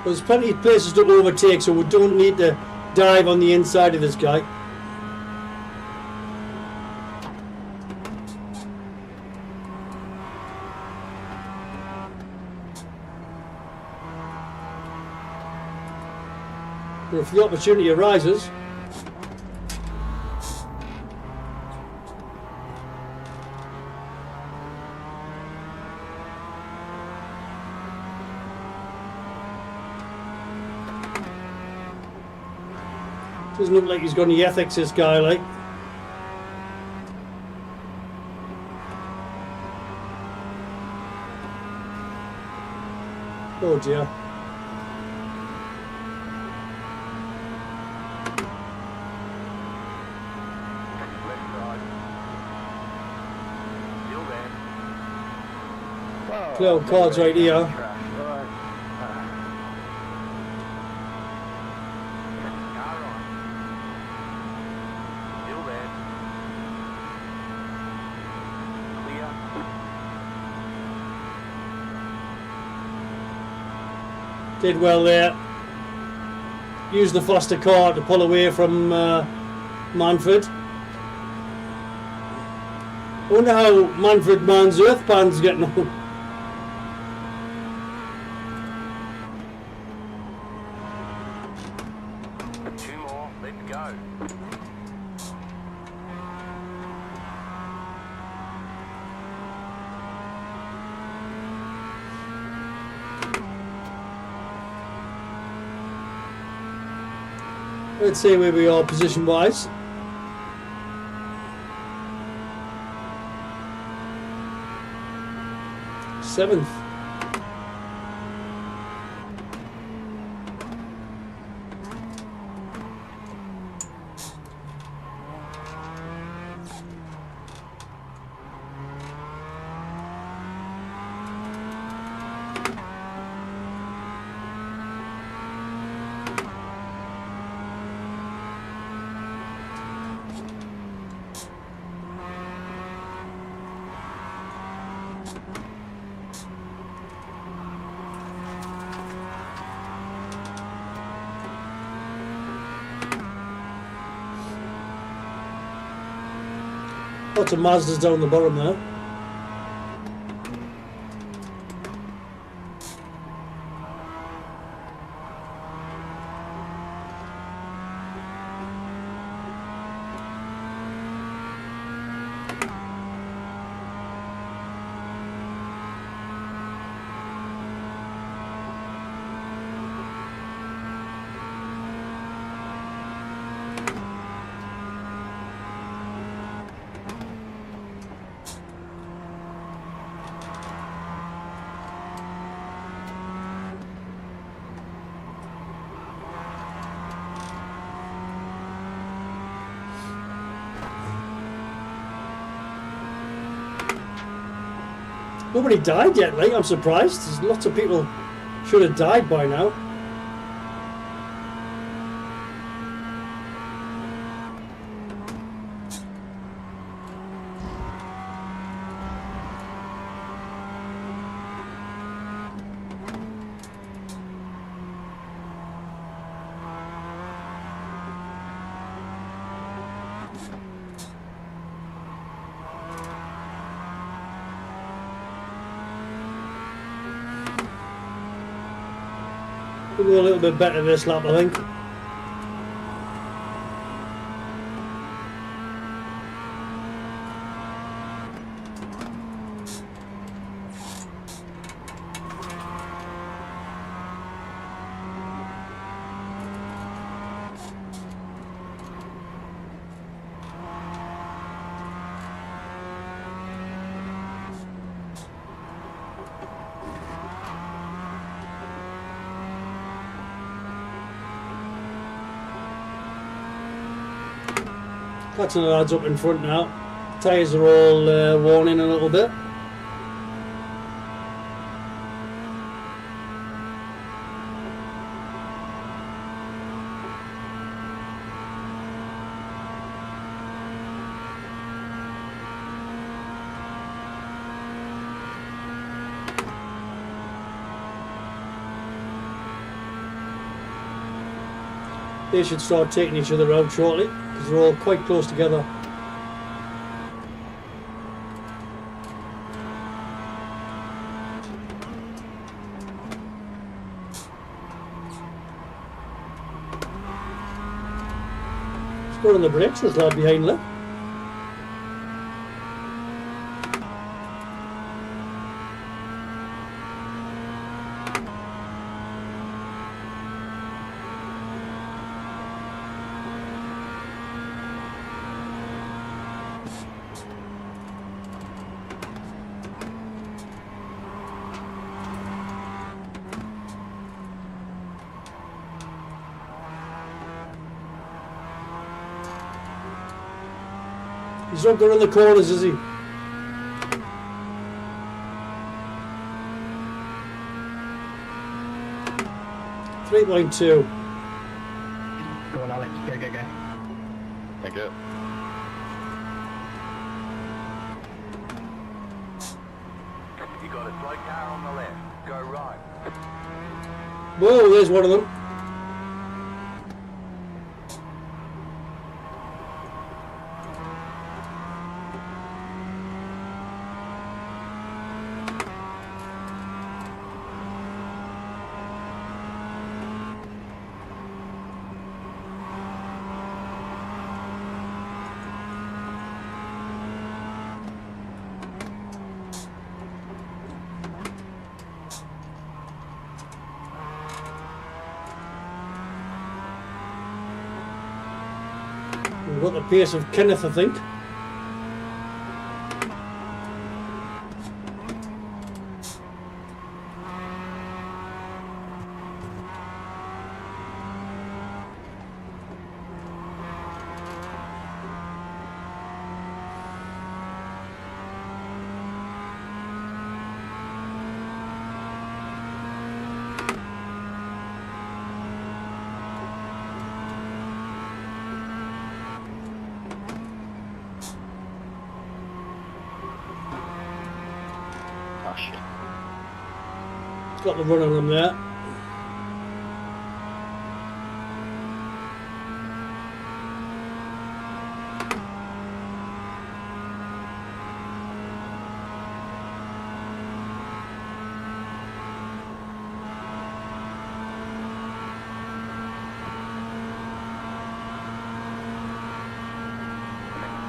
There's plenty of places to overtake, so we don't need to dive on the inside of this guy. But if the opportunity arises, doesn't look like he's got any ethics, this guy, like. Oh dear. Left side. Still there. Whoa, Clear cards right here. Car right. Still there. Clear. Did well there. Used the faster car to pull away from Manfred. I wonder how Manfred Man's Earth Pan's getting on. Two more. Let's go. Let's see where we are position wise. Seventh. Lots of Mazdas down the bottom there. Nobody died yet, like, I'm surprised. There's lots of people should have died by now. We'll do a little bit better this lap, I think. That's an lads up in front now. Tyres are all worn in a little bit. They should start taking each other out shortly because they're all quite close together. He's got on the brakes, this lad behind, look. He's up there in the corners, is he? .2. Go on, Alex. Go. Thank you. You got a slow car on the left. Go right. Whoa, there's one of them. We've got the pace of Kenneth, I think. Oh shit. Got the run on them there.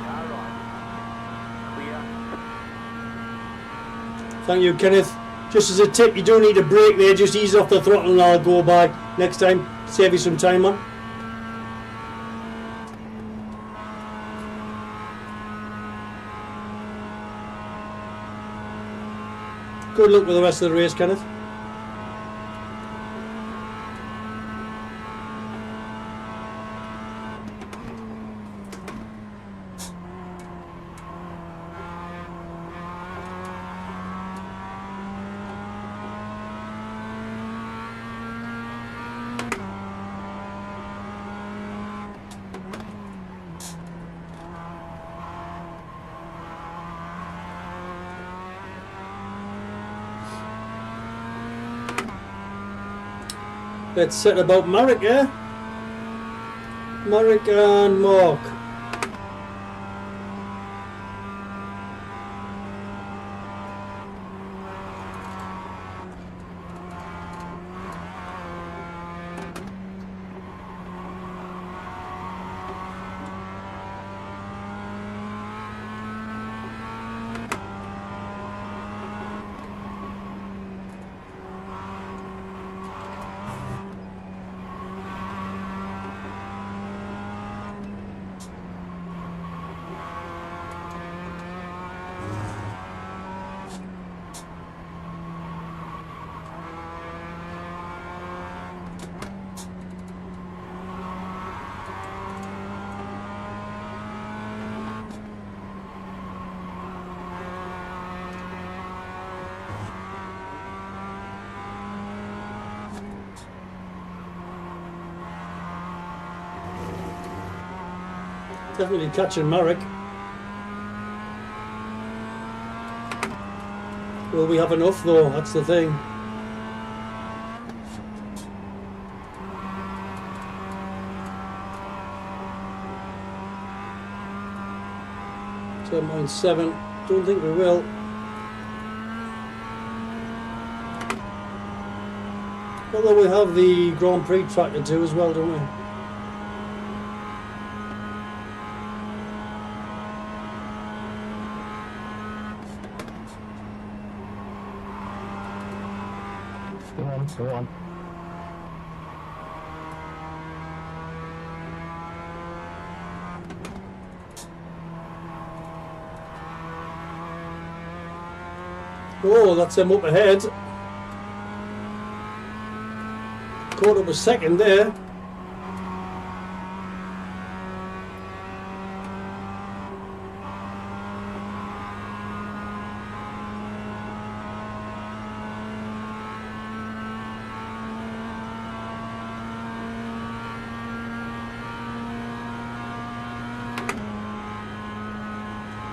Car right. Clear. Thank you, Kenneth. Just as a tip, you do need to brake there, just ease off the throttle and I'll go by next time. Save you some time, man. Good luck with the rest of the race, Kenneth. Let's set about Marek, yeah? Marek and Mark. Definitely catching Marek. Will we have enough though? That's the thing. .7. Don't think we will. Although we have the Grand Prix track to do as well, don't we? Go on. Oh, that's him up ahead. Caught up a second there.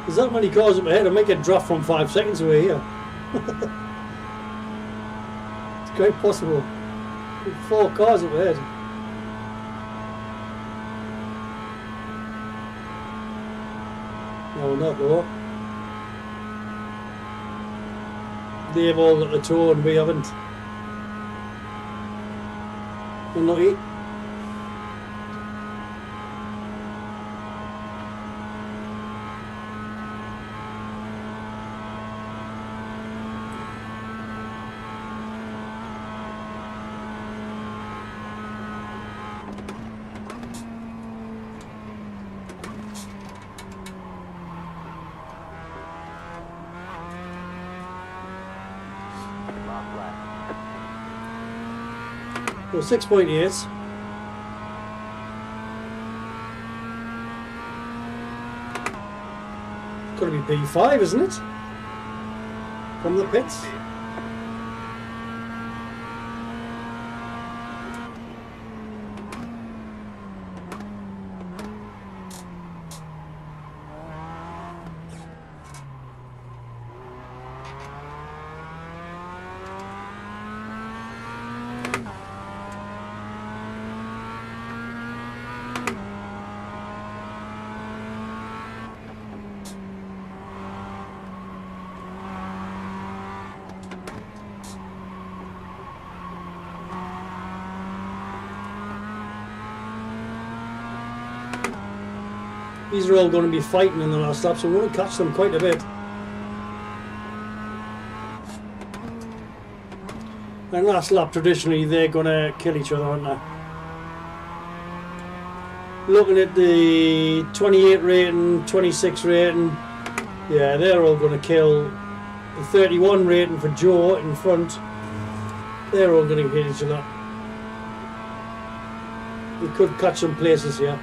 There's that many cars up ahead. I make a draft from 5 seconds away here. It's quite possible. 4 cars up ahead. No, not though. They've all got the toe and we haven't. Unlucky. Well, 6.8. Got to be B5, isn't it? From the pits. These are all going to be fighting in the last lap, so we're going to catch them quite a bit. And last lap, traditionally, they're going to kill each other, aren't they? Looking at the 28 rating, 26 rating, yeah, they're all going to kill. The 31 rating for Joe in front, they're all going to hit each other. We could catch some places here.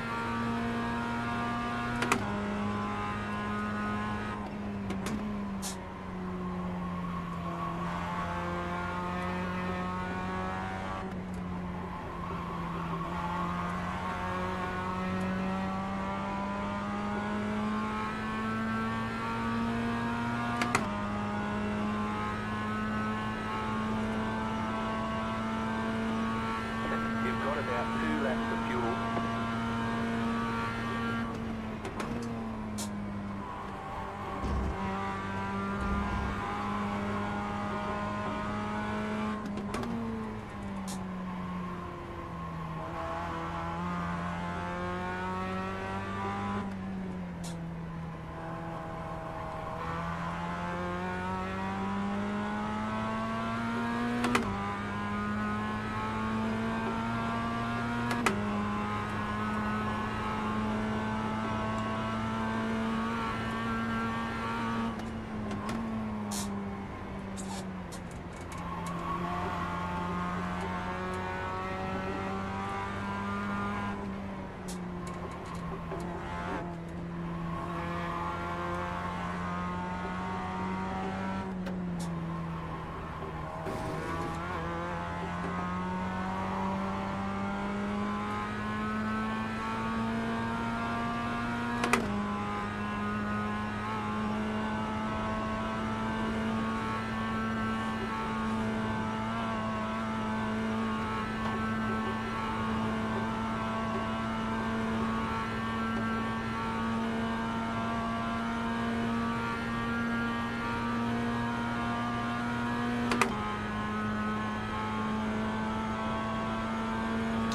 You've got about 2 laps of fuel.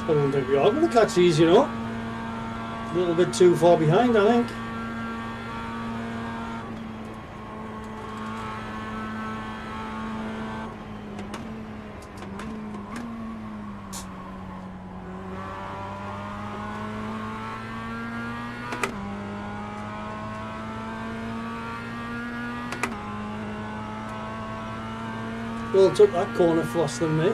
I don't think we are going to catch these, you know. A little bit too far behind, I think. Well, took that corner faster than me.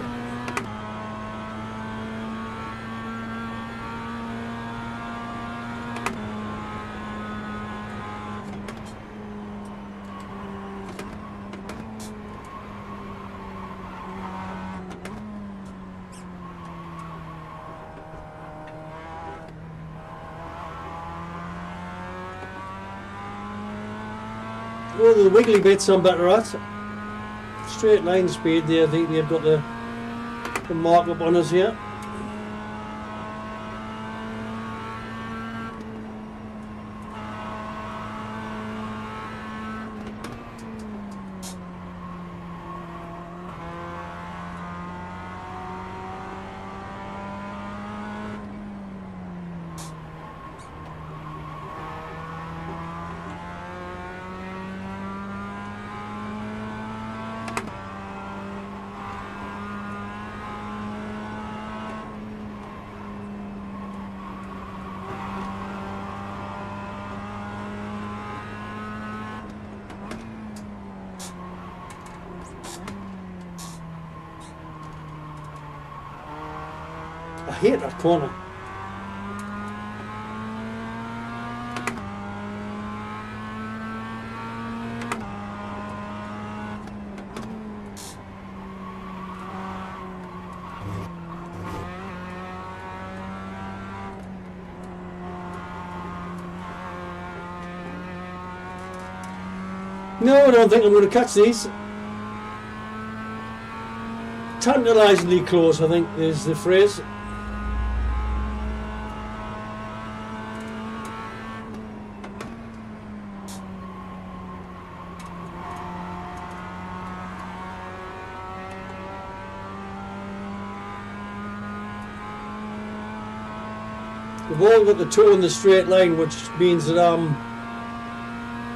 Well, the wiggly bits I'm better at. Straight line speed there, I think they've got the mark up on us here. I hate that corner. No, I don't think I'm going to catch these. Tantalisingly close, I think, is the phrase. We've all got the toe in the straight line, which means that I'm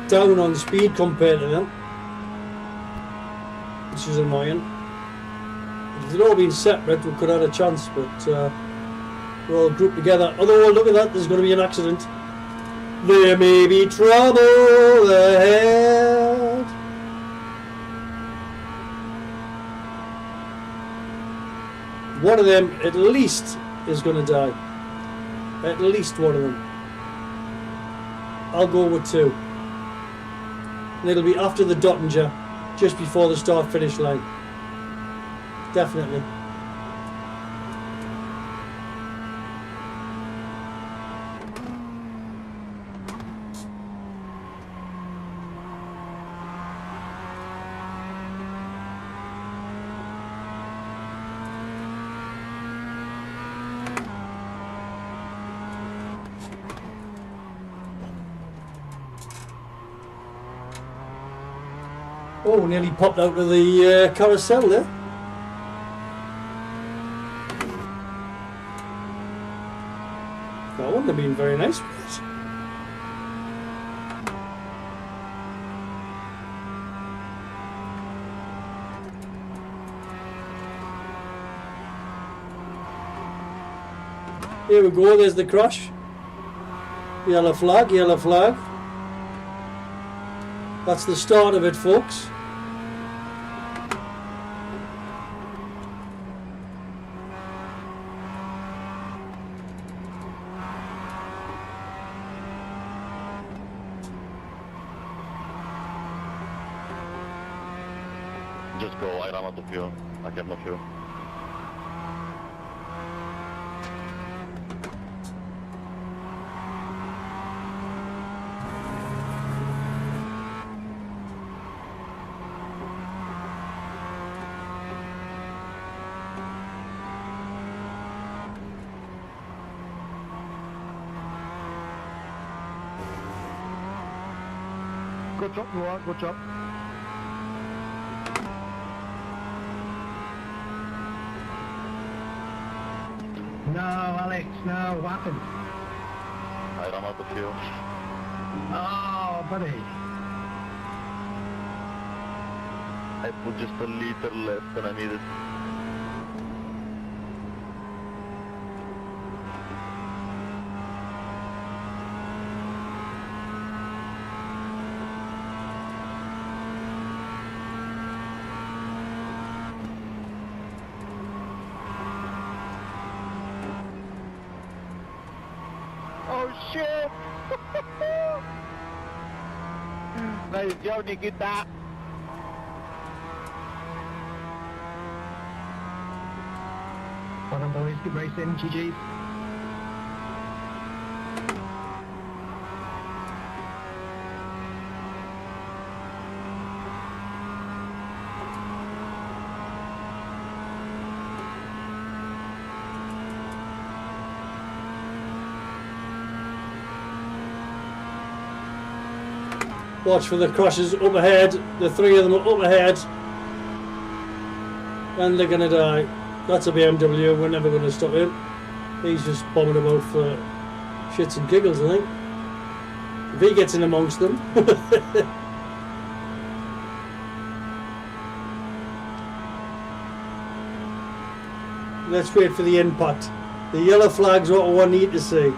down on speed compared to them, which is annoying. If they'd all been separate, we could have had a chance, but we're all grouped together. Although, look at that, there's going to be an accident. There may be trouble ahead. One of them, at least, is going to die. At least one of them. I'll go with two. And it'll be after the Dottinger, just before the start-finish line. Definitely. Oh, nearly popped out of the carousel there. That wouldn't have been very nice, would it? Here we go, there's the crash. Yellow flag, yellow flag. That's the start of it, folks. Just go, I ran out of fuel. I have no fuel. Good job, Noah, good job. No, Alex, no, what happened? I ran out of fuel. Oh, buddy. I put just a liter less than I needed. Oh shit! Nice job, Nikita. Well done, boys. Good racing. GG's. Watch for the crashes up ahead. The three of them are up ahead. And they're going to die. That's a BMW. We're never going to stop him. He's just bombing about for shits and giggles, I think. If he gets in amongst them. Let's wait for the impact. The yellow flag's what we need to see.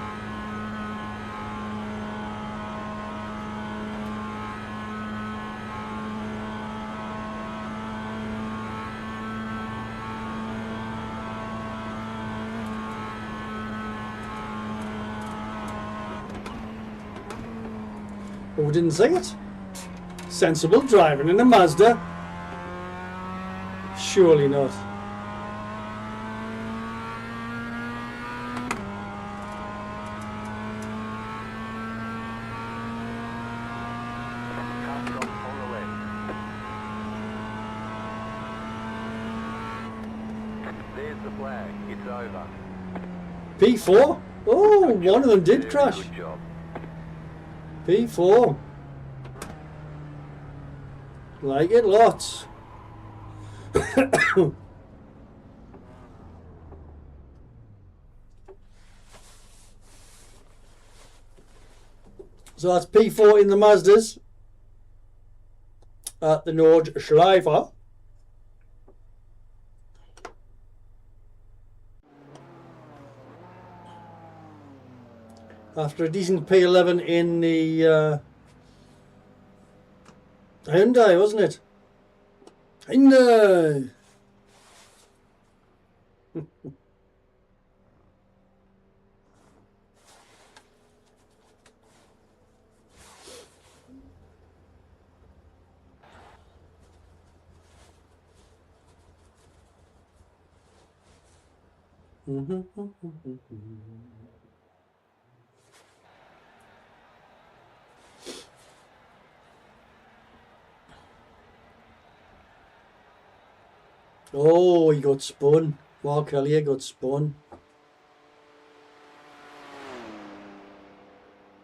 But we didn't see it. Sensible driving in a Mazda. Surely not. Car stop on the left. There's the flag. It's over. P4? Oh, one of them did crash. Good job. P4. Like it lots. So that's P4 in the Mazdas at the Nordschleife. After a decent P11 in the Hyundai, wasn't it? Hyundai. Oh, he got spun. Mark Elliott got spun.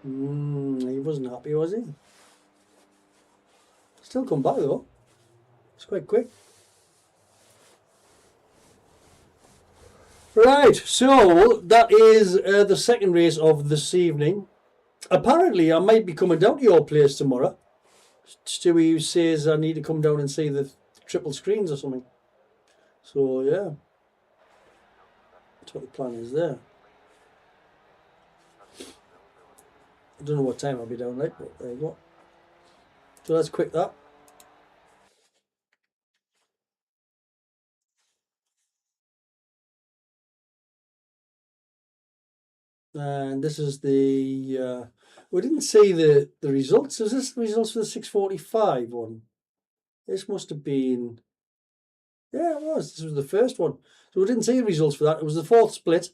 He wasn't happy, was he? Still come back though. It's quite quick. Right, so that is the second race of this evening. Apparently, I might be coming down to your place tomorrow. Stewie says I need to come down and see the triple screens or something. So, yeah. That's what the plan is there. I don't know what time I'll be down late, but there you go. So let's quit that. And this is the we didn't see the results. Is this the results for the 645 one? This must have been, yeah, it was. This was the first one. So we didn't see the results for that. It was the fourth split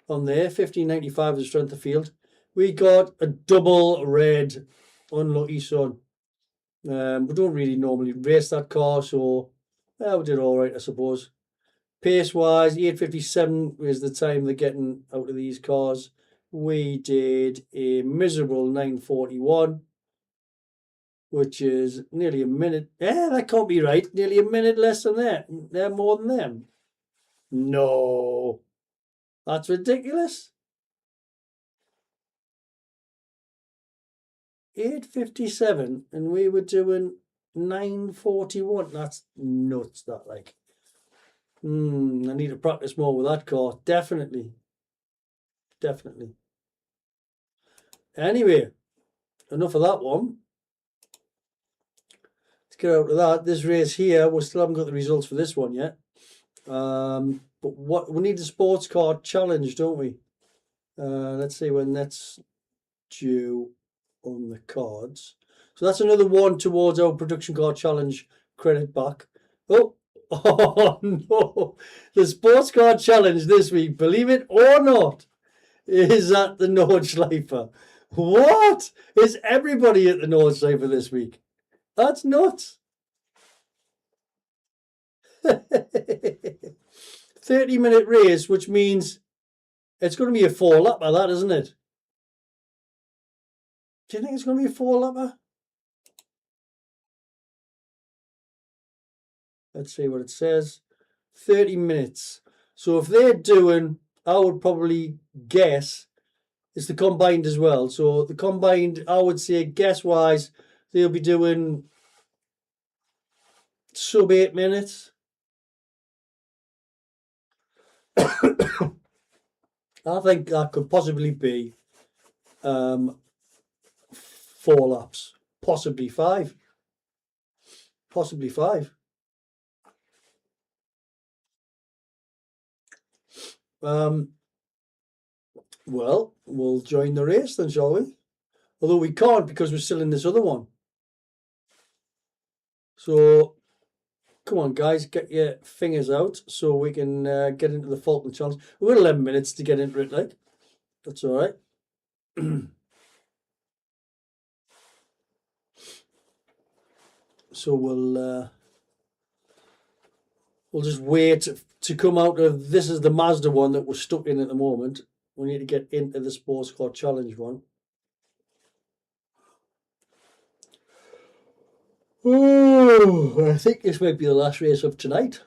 on there. 1595 was the strength of field. We got a double red. Unlucky son. We don't really normally race that car, so we did all right, I suppose. Pace wise, 8:57 is the time they're getting out of these cars. We did a miserable 9:41, which is nearly a minute. That can't be right. Nearly a minute less than that. They're more than them. No, That's ridiculous. 8:57 and we were doing 9:41. That's nuts, that, like. I need to practice more with that car. Definitely. Definitely. Anyway, enough of that one. Let's get out of that. This race here, we still haven't got the results for this one yet. But what we need a sports car challenge, don't we? Let's see when that's due on the cards. So that's another one towards our production car challenge credit back. Oh, oh no. The sports car challenge this week, believe it or not, is at the Nordschleifer. What? Is everybody at the Nordschleifer this week? That's nuts. 30-minute race, which means it's going to be a 4-lapper, that, isn't it? Do you think it's going to be a 4-lapper? Let's see what it says. 30 minutes. So if they're doing, I would probably guess, it's the combined as well. So the combined, I would say, guess-wise, they'll be doing sub 8 minutes. I think that could possibly be 4 laps, possibly 5. Possibly 5. Well, we'll join the race then, shall we? Although we can't because we're still in this other one. So, come on, guys, get your fingers out so we can get into the Falkland Challenge. We've got 11 minutes to get into it, like. That's all right. So we'll just wait to come out of, this is the Mazda one that we're stuck in at the moment. We need to get into the Sports Car Challenge one. Oh, I think this might be the last race of tonight.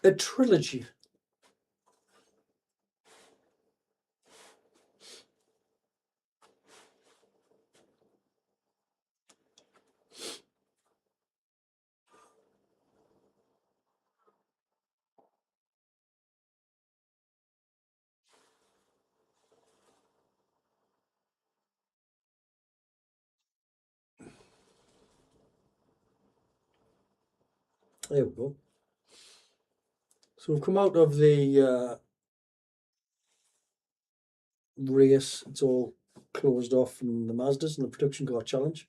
A trilogy. There we go. So we've come out of the race. It's all closed off from the Mazdas and the Production Car Challenge.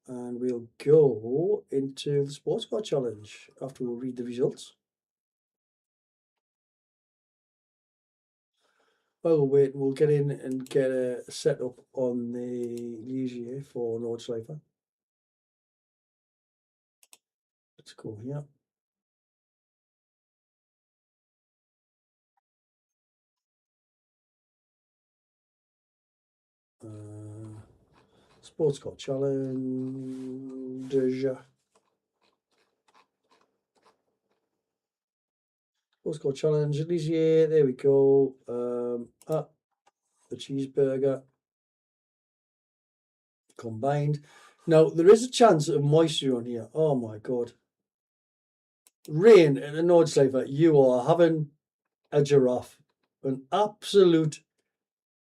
And we'll go into the Sports Car Challenge after we'll read the results. While we're waiting, we'll get in and get a setup on the Ligier for Nordschleifer. Let's go here. Sports Car Challenge. Sports Car Challenge. Ligier. There we go. The cheeseburger. Combined. Now, there is a chance of moisture on here. Oh my God. Rain at the Nordschleifer. You are having a giraffe. An absolute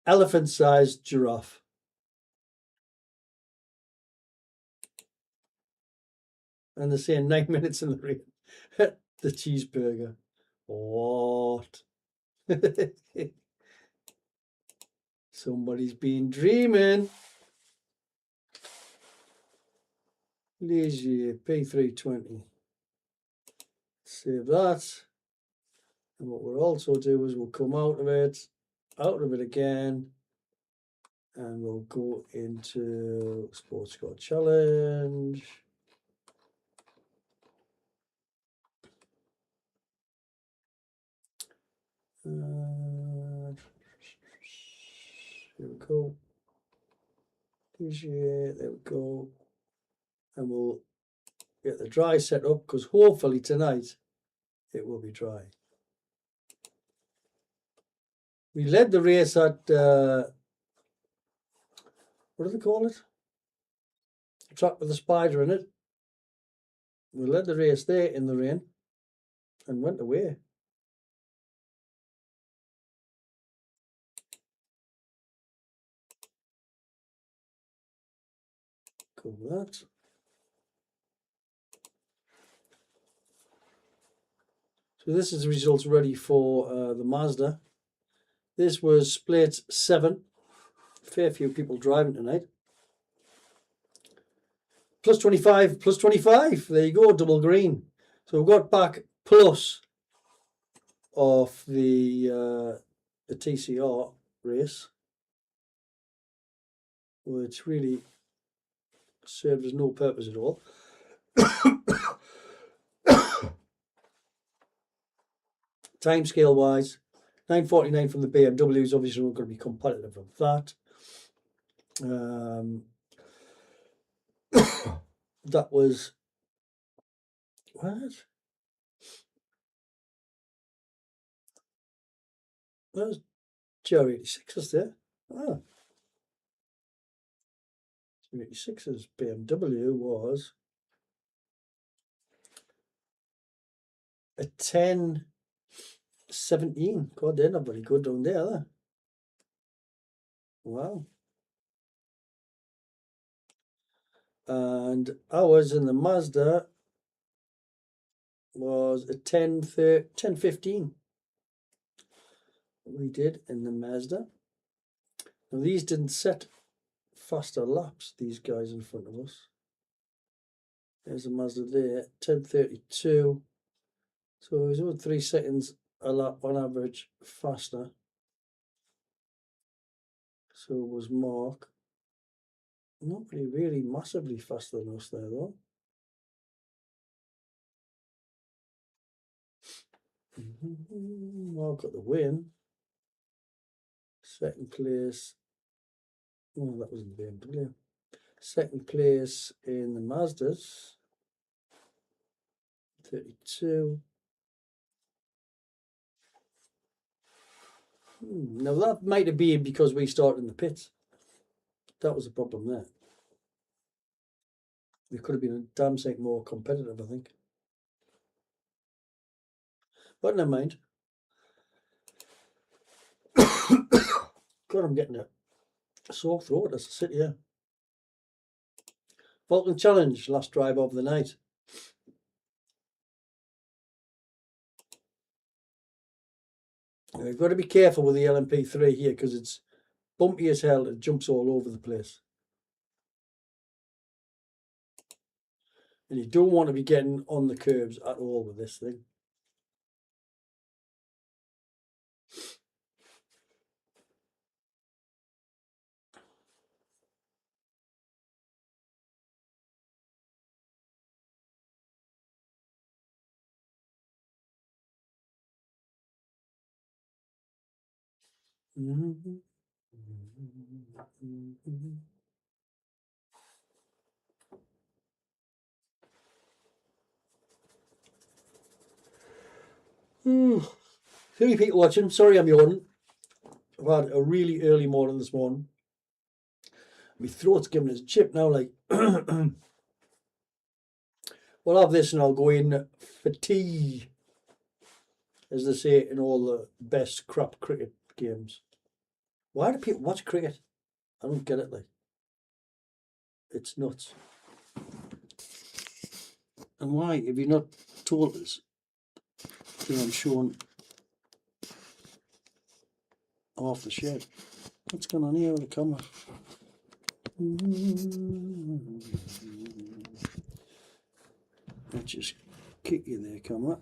elephant-sized giraffe. And they're saying 9 minutes in the rain. The cheeseburger. What? Somebody's been dreaming. Ligier P320. Save that. And what we'll also do is we'll come out of it again, and we'll go into Sports Car Challenge. Here we go. There we go. And we'll get the dry set up because hopefully tonight it will be dry. We led the race at, what do they call it? The track with the spider in it. We led the race there in the rain and went away. Cool with that. So this is the results ready for the Mazda. This was split 7. Fair few people driving tonight. Plus 25, plus 25. There you go, double green. So we've got back plus of the TCR race, which really served as no purpose at all. Time scale wise, 9:49 from the BMW is obviously not going to be competitive with that. That was what? That was GR86s there. Ah. 86's BMW was a 10:17. God, they're not very good down there, are they? Wow. And ours in the Mazda was a 10:15. We did in the Mazda. Now these didn't set faster laps, these guys in front of us. There's a Mazda there, 10:32. So it was about 3 seconds a lap on average faster. So was Mark. Not really massively faster than us there though. Mark got the win. Second place. Oh, that was in the BMW. Second place in the Mazdas. 32. Now that might have been because we started in the pits. That was the problem there. We could have been a damn sight more competitive, I think. But never mind. God, I'm getting a sore throat as I sit here. Vulcan Challenge, last drive of the night. We've got to be careful with the LMP3 here because it's bumpy as hell. It jumps all over the place. And you don't want to be getting on the curbs at all with this thing. Three people watching. Sorry I'm yawning. I've had a really early morning this morning. My throat's giving us a chip now, like. We'll have this and I'll go in for tea, as they say in all the best crap cricket games. Why do people watch cricket? I don't get it, like. It's nuts. And why, if you're not told us, then I'm showing off the shed. What's going on here with the camera? Let's just kick you there, camera.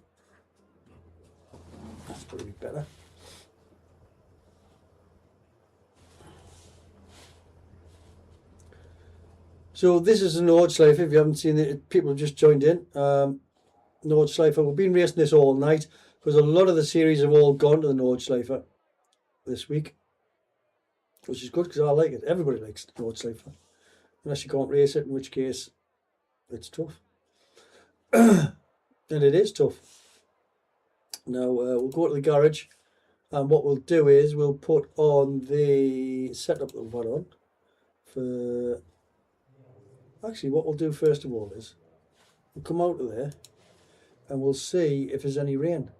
That's probably better. So this is a Nordschleife. If you haven't seen it, people have just joined in. Nordschleife. We've been racing this all night because a lot of the series have all gone to the Nordschleife this week, which is good because I like it. Everybody likes the Nordschleife, unless you can't race it, in which case it's tough. And it is tough. Now we'll go to the garage And what we'll do is we'll put on the setup that we've got on for... Actually, what we'll do first of all is we'll come out of there and we'll see if there's any rain.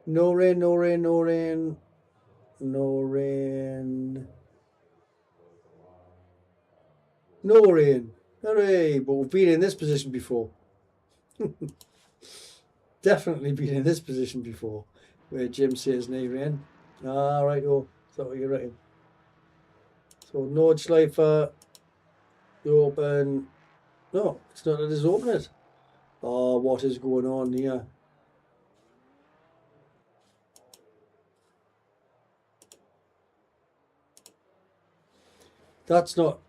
No rain, no rain, no rain, no rain, no rain. Hooray! But we've been in this position before. Definitely been in this position before, where Jim says no rain. Ah, right, oh, is that what you're writing? So Nordschleifer, open. No, it's not. Let us open it. Oh, what is going on here? That's not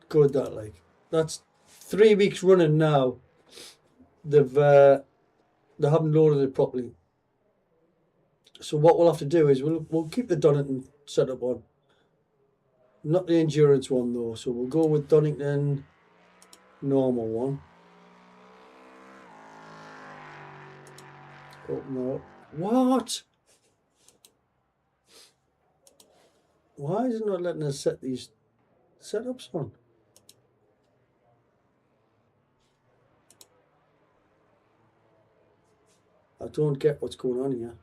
good. That like that's 3 weeks running now. They haven't loaded it properly. So what we'll have to do is we'll keep the Donington setup on. Not the endurance one though. So we'll go with Donington normal one. Open up. What? Why is it not letting us set these setups on? I don't get what's going on here.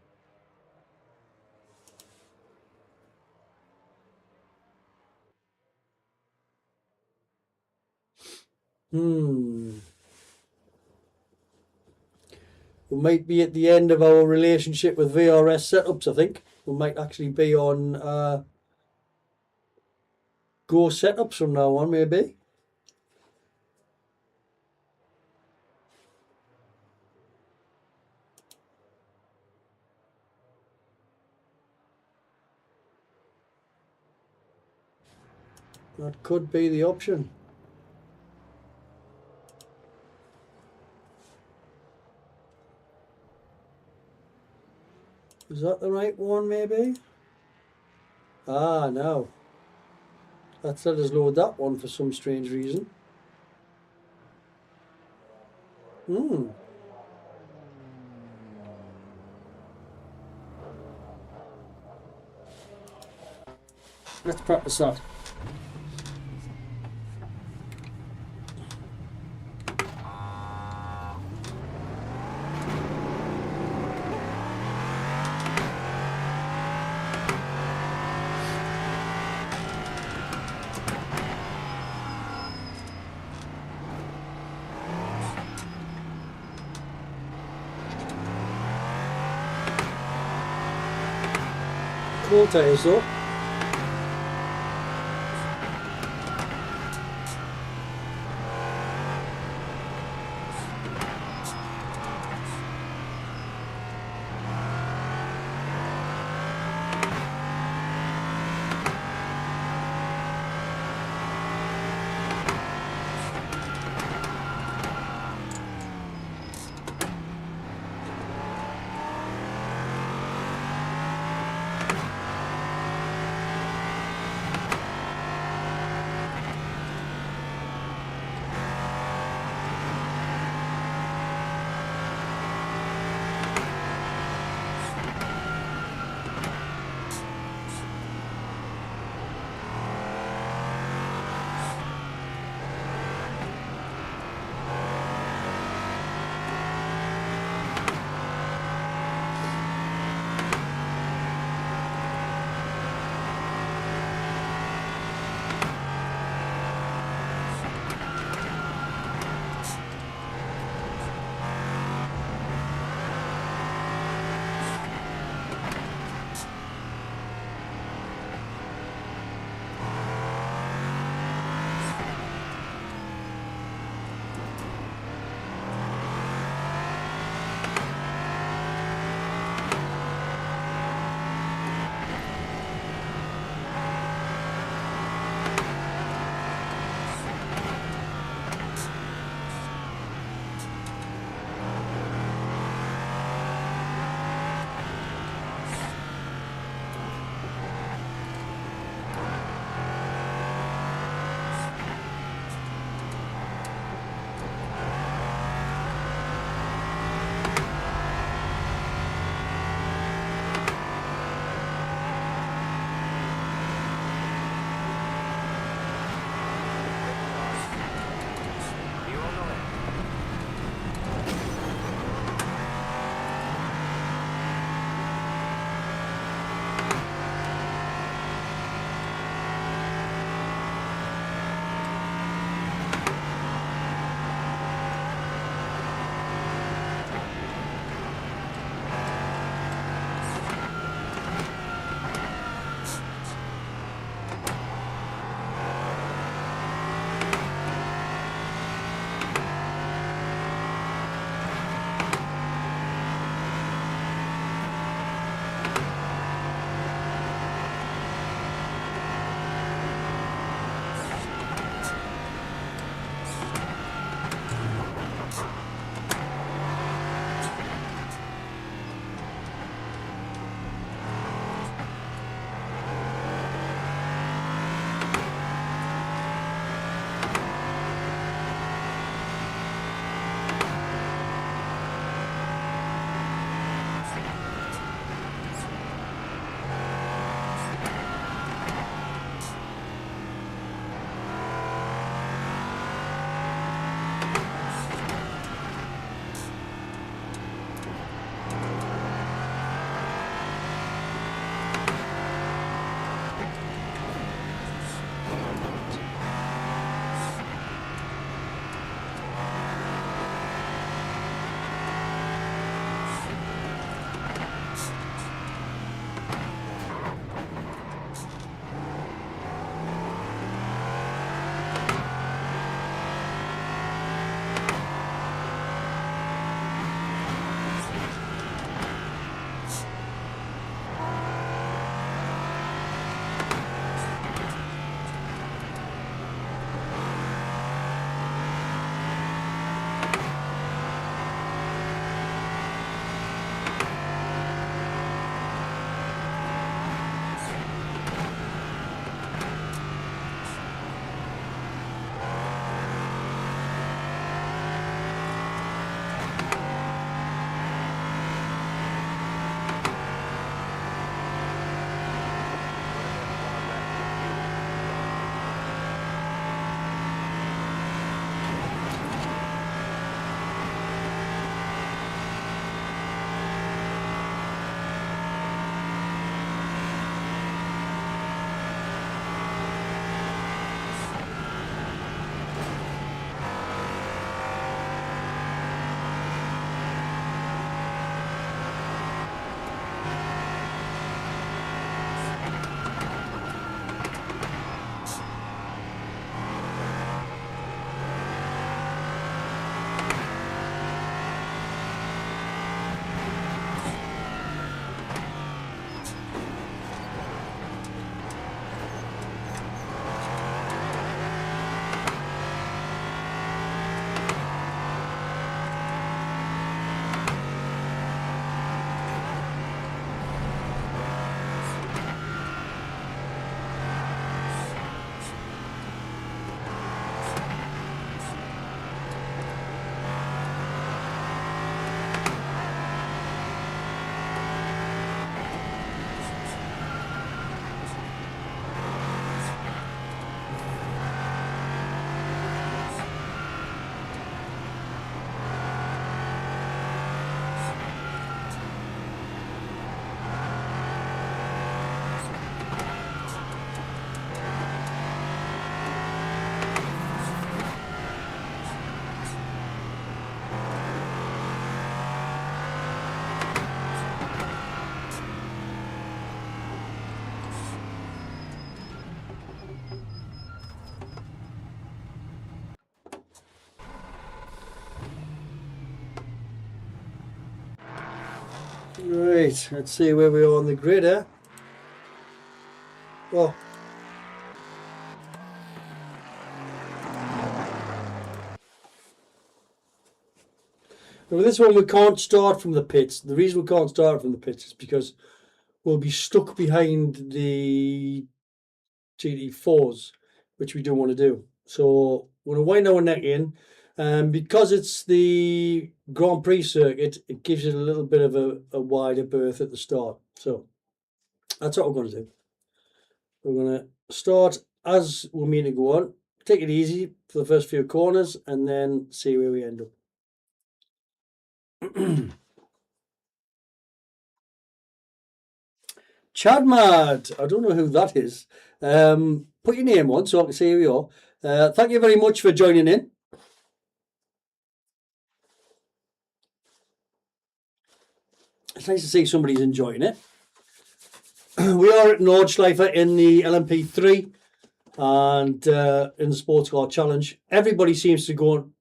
We might be at the end of our relationship with VRS setups, I think. We might actually be on Go setups from now on, maybe. That could be the option. Is that the right one, maybe? Ah, no. Let's let us load that one for some strange reason. Let's practice that. Cool tires though. Right, let's see where we are on the grid here. Oh. Now with this one we can't start from the pits. The reason we can't start from the pits is because we'll be stuck behind the GT4s, which we don't want to do. So we're going to wind our neck in. Because it's the Grand Prix circuit, it gives you a little bit of a wider berth at the start. So that's what we're going to do. We're going to start as we're meant to go on. Take it easy for the first few corners and then see where we end up. Chad Mad, I don't know who that is. Put your name on so I can see who you are. Thank you very much for joining in. It's nice to see somebody's enjoying it. We are at Nordschleifer in the LMP3 and in the Sports Car Challenge. Everybody seems to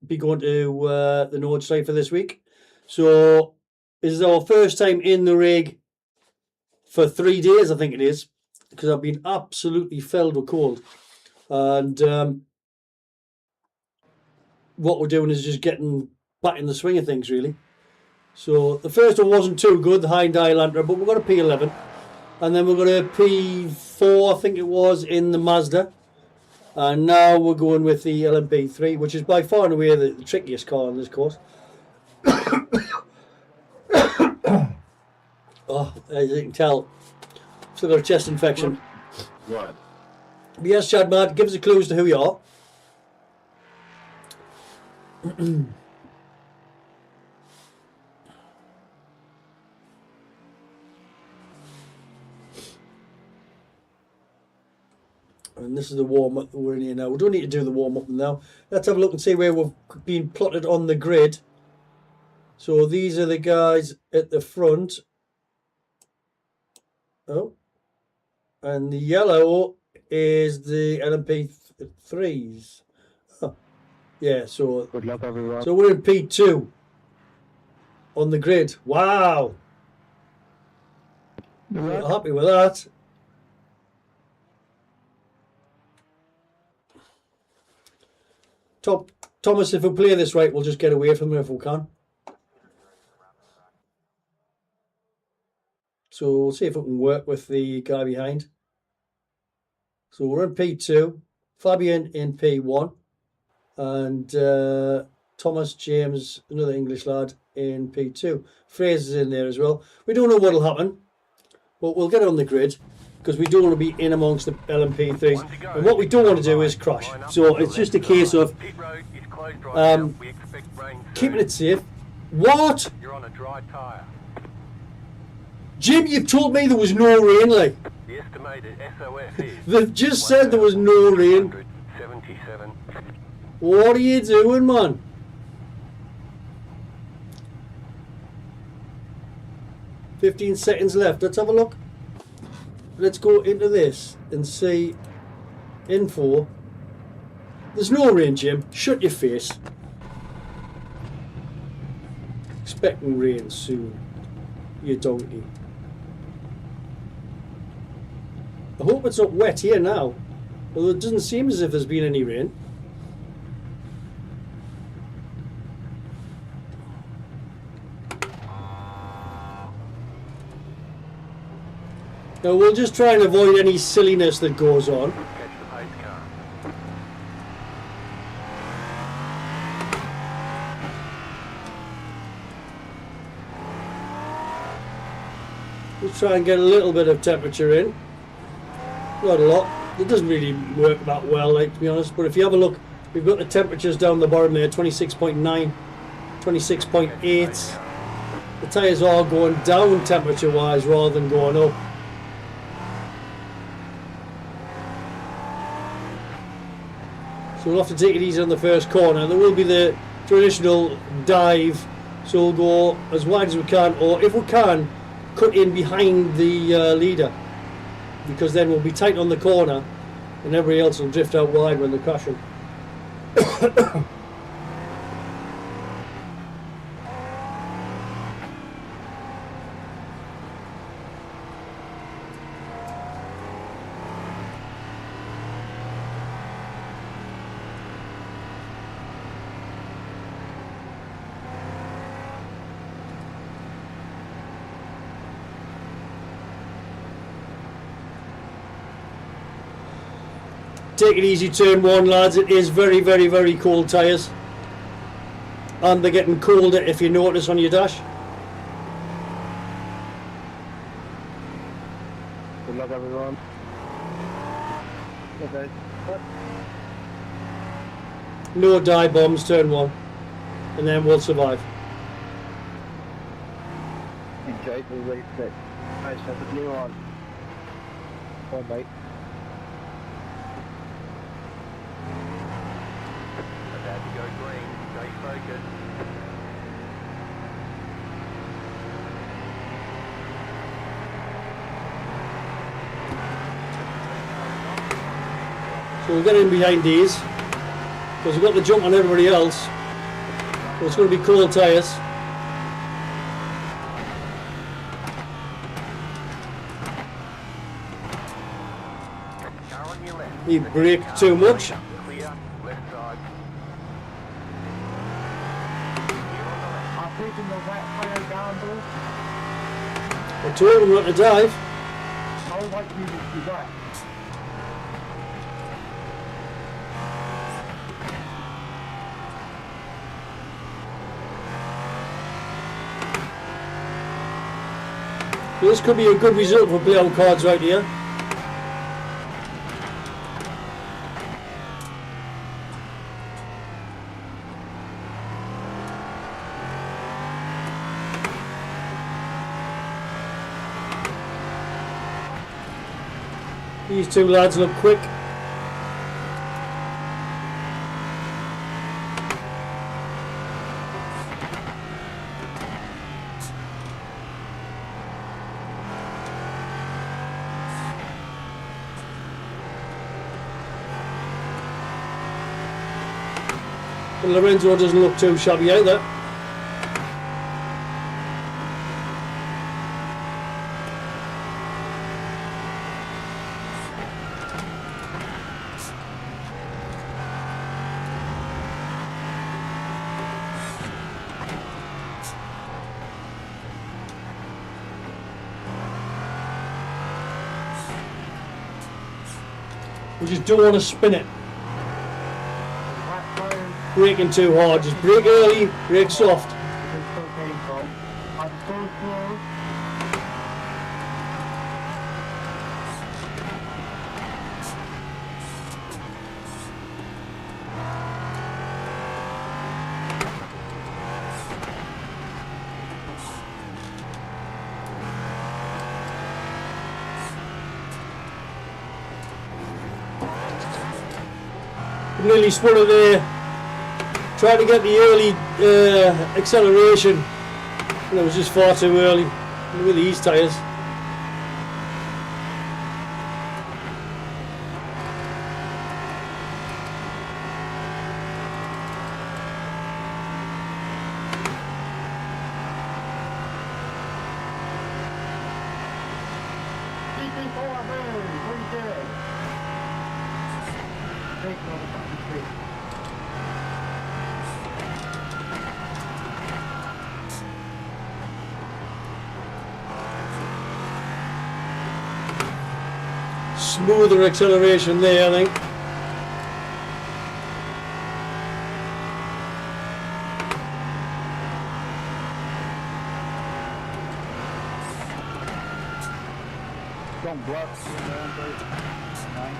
be going to the Nordschleifer this week. So this is our first time in the rig for 3 days, I think it is, because I've been absolutely filled with cold. And what we're doing is just getting back in the swing of things, really. So the first one wasn't too good, the Hyundai Elantra, but we've got a P11. And then we've got a P4, I think it was, in the Mazda. And now we're going with the LMP3, which is by far and away the trickiest car in this course. Oh, as you can tell, still got a chest infection. What? But yes, Chad Mad, give us a clue as to who you are. And this is the warm-up that we're in here now. We don't need to do the warm-up now. Let's have a look and see where we've been plotted on the grid. So these are the guys at the front. Oh. And the yellow is the LMP3s. Oh. Yeah, so Good luck, everyone. so we're in P2 on the grid. Wow. We're happy with that. Thomas, if we play this right, we'll just get away from him if we can. So we'll see if we can work with the guy behind. So we're in P2, Fabian in P1, and Thomas James, another English lad, in P2. Fraser's in there as well. We don't know what'll happen, but we'll get on the grid because we don't want to be in amongst the LMP3s. And what we don't want to do is crash. So it's just a case of keeping it safe. What? You're on a dry tyre. Jim, you told me there was no rain, like. The estimated SOF is... They've just said there was no rain. 177. What are you doing, man? "15 seconds left. Let's have a look. Let's go into this and see info. There's no rain, Jim. Shut your face. Expecting rain soon. You donkey. I hope it's not wet here now. Although it doesn't seem as if there's been any rain. Now we'll just try and avoid any silliness that goes on. Catch the pace car. Let's try and get a little bit of temperature in. Not a lot. It doesn't really work that well, like, to be honest. But if you have a look, we've got the temperatures down the bottom there, 26.9, 26.8. The tyres are going down temperature-wise rather than going up. So we'll have to take it easy on the first corner. There will be the traditional dive, so we'll go as wide as we can, or if we can, cut in behind the leader, because then we'll be tight on the corner and everybody else will drift out wide when they're crashing. Take it easy, turn one, lads. It is very, very, very cold tyres. And they're getting colder if you notice on your dash. Good luck, everyone. Okay. No dive bombs, turn one. And then we'll survive. Enjoy the race set. Nice, have the blue on. One, mate. About to go green. Stay focused. So we'll get in behind these. Because we've got the jump on everybody else. So it's going to be cold tyres. Car on your left. You brake too much. Clear. Left side. I'm taking the wet fire down, bro. I told them not to dive. I would like you to do that. So this could be a good result for playout cards right here. These two lads look quick. And Lorenzo doesn't look too shabby either. We just don't want to spin it. Braking too hard. Just brake early, brake soft. Nearly spun it there. Tried to get the early acceleration, and it was just far too early. Look at these tyres. Smoother acceleration there, I think. Don't bluff. 90.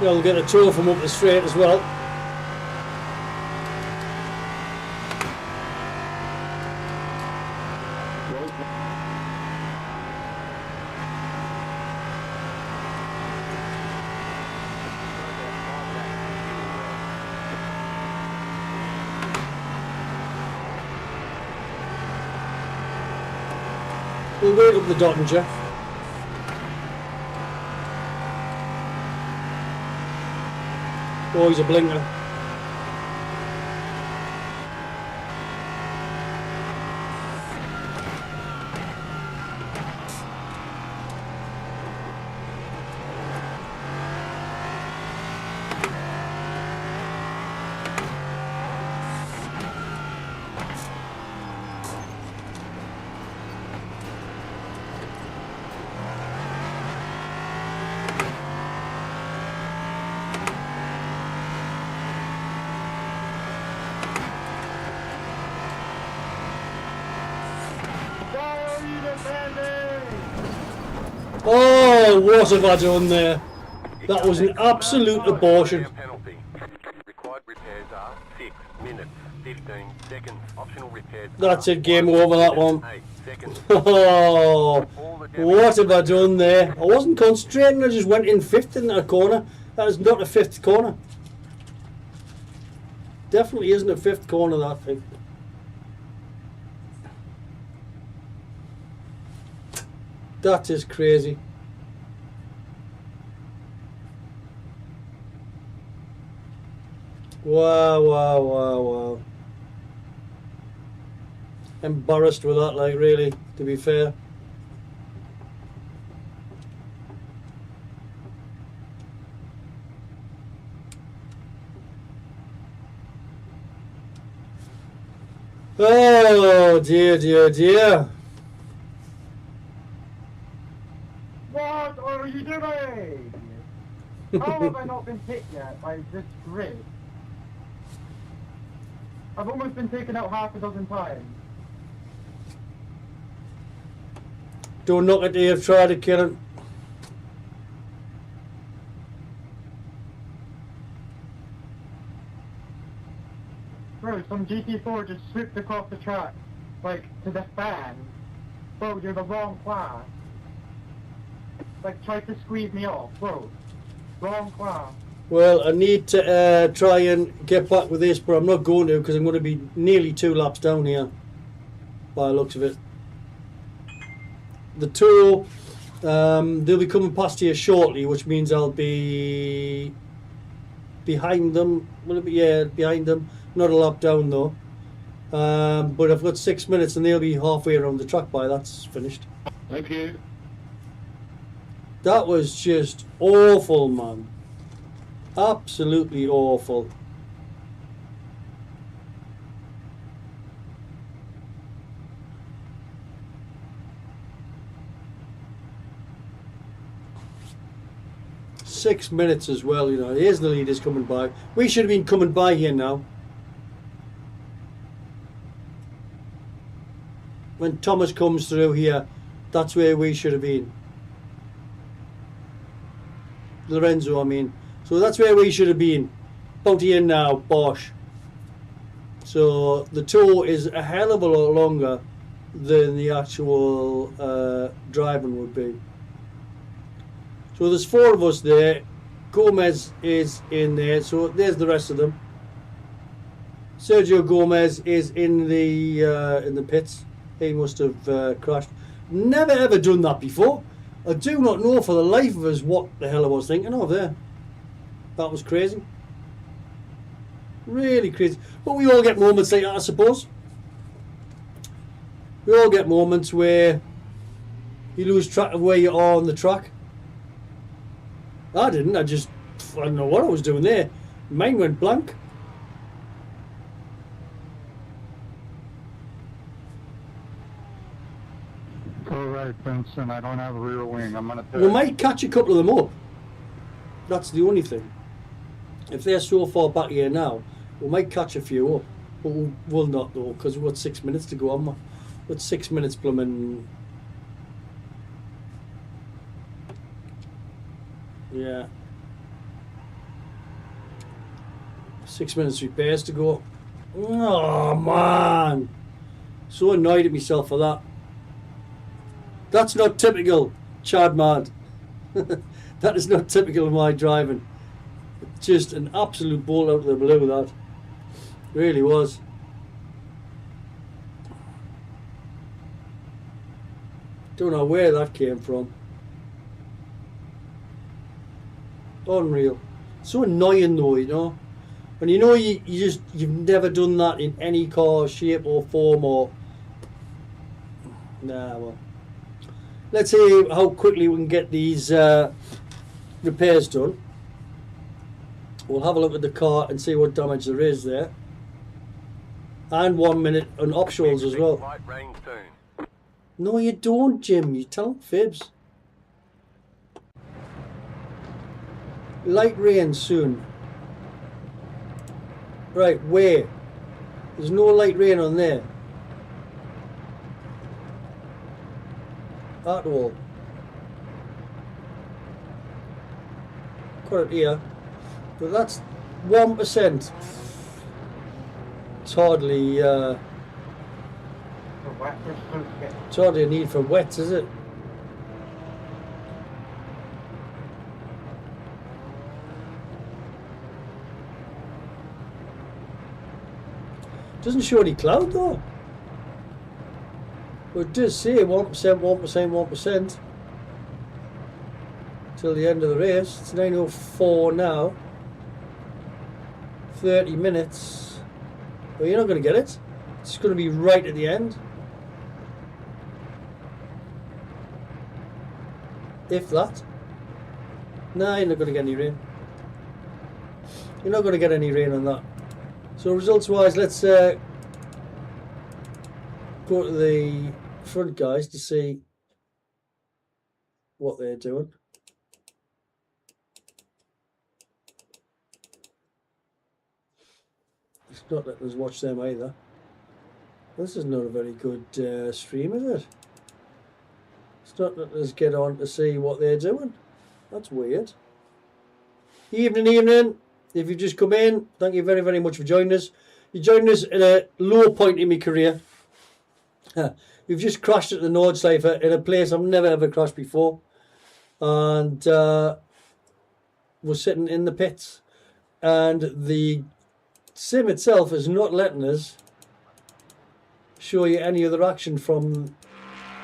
You'll get a tour from up the straight as well. We'll wait up the Dottinger. Oh, he's a blinker. Oh, what have I done there? That was an absolute abortion. Penalty. Required repairs are 6 minutes, 15 seconds. Optional repairs. That's it, game over that one. 8 seconds. Oh, what have I done there? I wasn't concentrating, I just went in fifth in that corner. That is not a fifth corner. Definitely isn't a fifth corner, that thing. That is crazy. Wow, wow, wow, wow. Embarrassed with that, like, really, to be fair. Oh, dear, dear, dear. What are you doing? How have I not been hit yet by this grid? I've almost been taken out half a dozen times. Don't knock it till you've tried it, Kieran. Bro, some GT4 just swooped across the track, like, to the fan. Bro, you're the wrong class. Like, tried to squeeze me off. Bro, wrong class. Well, I need to try and get back with this, but I'm not going to because I'm going to be nearly 2 laps down here by the looks of it. The tour, they'll be coming past here shortly, which means I'll be behind them. Will it be? Yeah, behind them. Not a lap down though. But I've got 6 minutes and they'll be halfway around the track by that's finished. Thank you. That was just awful, man. Absolutely awful. Six minutes as well, you know. Here's the leaders coming by. We should have been coming by here now. When Thomas comes through here, that's where we should have been. Lorenzo, I mean. So that's where we should have been. About here now, bosh. So the tour is a hell of a lot longer than the actual driving would be. So there's 4 of us there. Gomez is in there. So there's the rest of them. Sergio Gomez is in the pits. He must have crashed. Never ever done that before. I do not know for the life of us what the hell I was thinking of there. That was crazy. Really crazy. But we all get moments like that, I suppose. We all get moments where you lose track of where you are on the track. I didn't. I don't know what I was doing there. Mine went blank. All right, Vincent, I don't have a rear wing. I'm going to We might catch a couple of them up. That's the only thing. If they're so far back here now, we might catch a few up. But we'll not though, because we've got 6 minutes to go on. We've got 6 minutes blooming. Yeah. 6 minutes repairs to go. Oh man, so annoyed at myself for that. That's not typical, Chad Mad. That is not typical of my driving. Just an absolute bolt out of the blue, that really was. Don't know where that came from. Unreal. So annoying though, you know. And you know you've never done that in any car, shape or form or... Nah, well. Let's see how quickly we can get these repairs done. We'll have a look at the car and see what damage there is there. And 1 minute on optionals as well. Light rain soon. No, you don't, Jim. You tell fibs. Light rain soon. Right, where? There's no light rain on there. At all. Got it here. But that's 1%. It's hardly it's hardly a need for wets, is it? Doesn't show any cloud though. But it does say 1%, 1%, 1% till the end of the race. It's 9:04 now. 30 minutes. Well, you're not going to get it. It's going to be right at the end. If that. Nah, you're not going to get any rain. You're not going to get any rain on that. So results wise, let's go to the front guys to see what they're doing. It's not letting us watch them either. This is not a very good stream, is it? It's not letting us get on to see what they're doing. That's weird. Evening, evening. If you've just come in, thank you very, very much for joining us. You joined us at a low point in my career. We've just crashed at the Nordschleife in a place I've never ever crashed before. And we're sitting in the pits. And the sim itself is not letting us show you any other action from...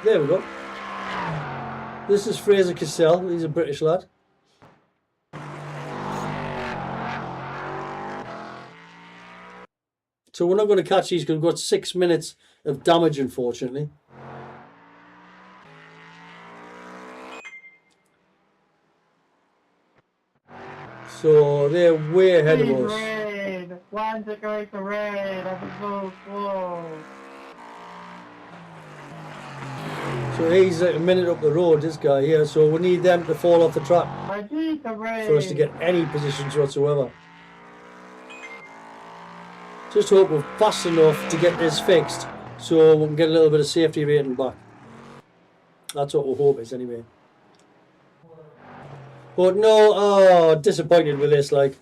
There we go. This is Fraser Cassell. He's a British lad. So we're not going to catch these because we've got 6 minutes of damage, unfortunately. So they're way ahead of us. Rain! When's it going to rain? I'm so slow. So he's a minute up the road, this guy here. So we need them to fall off the track I need the rain. for us to get any positions whatsoever. Just hope we're fast enough to get this fixed so we can get a little bit of safety rating back. That's what we hope is anyway. But no, oh, disappointed with this. Like,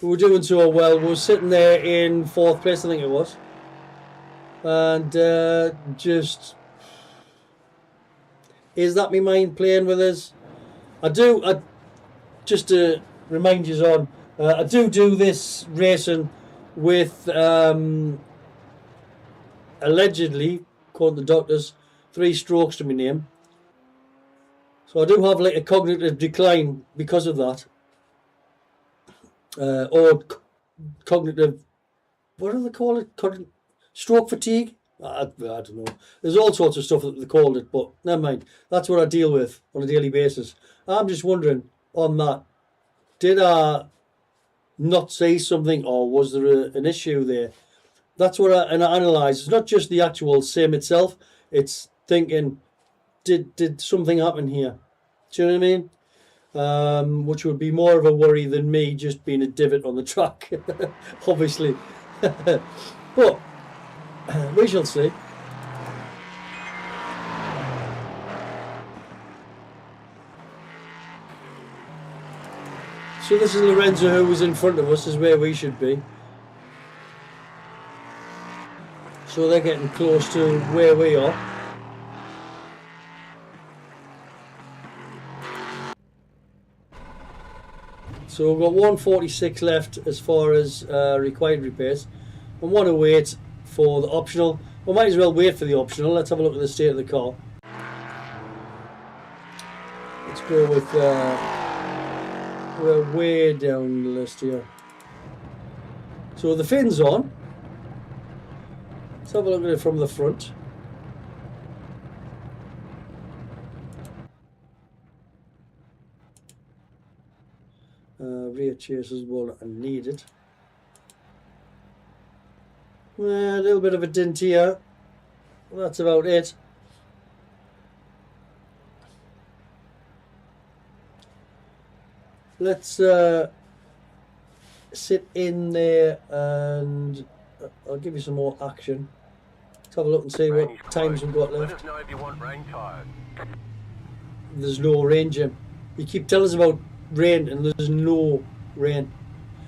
we were doing so well. We were sitting there in 4th place, I think it was. And just... Is that me mind playing with us? Just to remind you on, I do this racing with allegedly, according to the doctors, 3 strokes to my name. So I do have like a cognitive decline because of that. Or cognitive, what do they call it? Stroke fatigue? I don't know. There's all sorts of stuff that they called it, but never mind. That's what I deal with on a daily basis. I'm just wondering on that, did I not say something, or was there an issue there? That's what I analyse. It's not just the actual sim itself. It's thinking, did something happen here? Do you know what I mean? Which would be more of a worry than me just being a divot on the track, obviously. But we shall see. So this is Lorenzo, who was in front of us, is where we should be. So they're getting close to where we are. So we've got 146 left as far as required repairs, and 108 for the optional. We might as well wait for the optional. Let's have a look at the state of the car. Let's go with, we're way down the list here. So the fin's on. Let's have a look at it from the front. Rear chasers what I needed. A little bit of a dent here. That's about it. Let's sit in there and I'll give you some more action. Let's have a look and see what times we've got left. Let us know if you want rain tyres. There's no rain, Jim. You keep telling us about rain and there's no rain.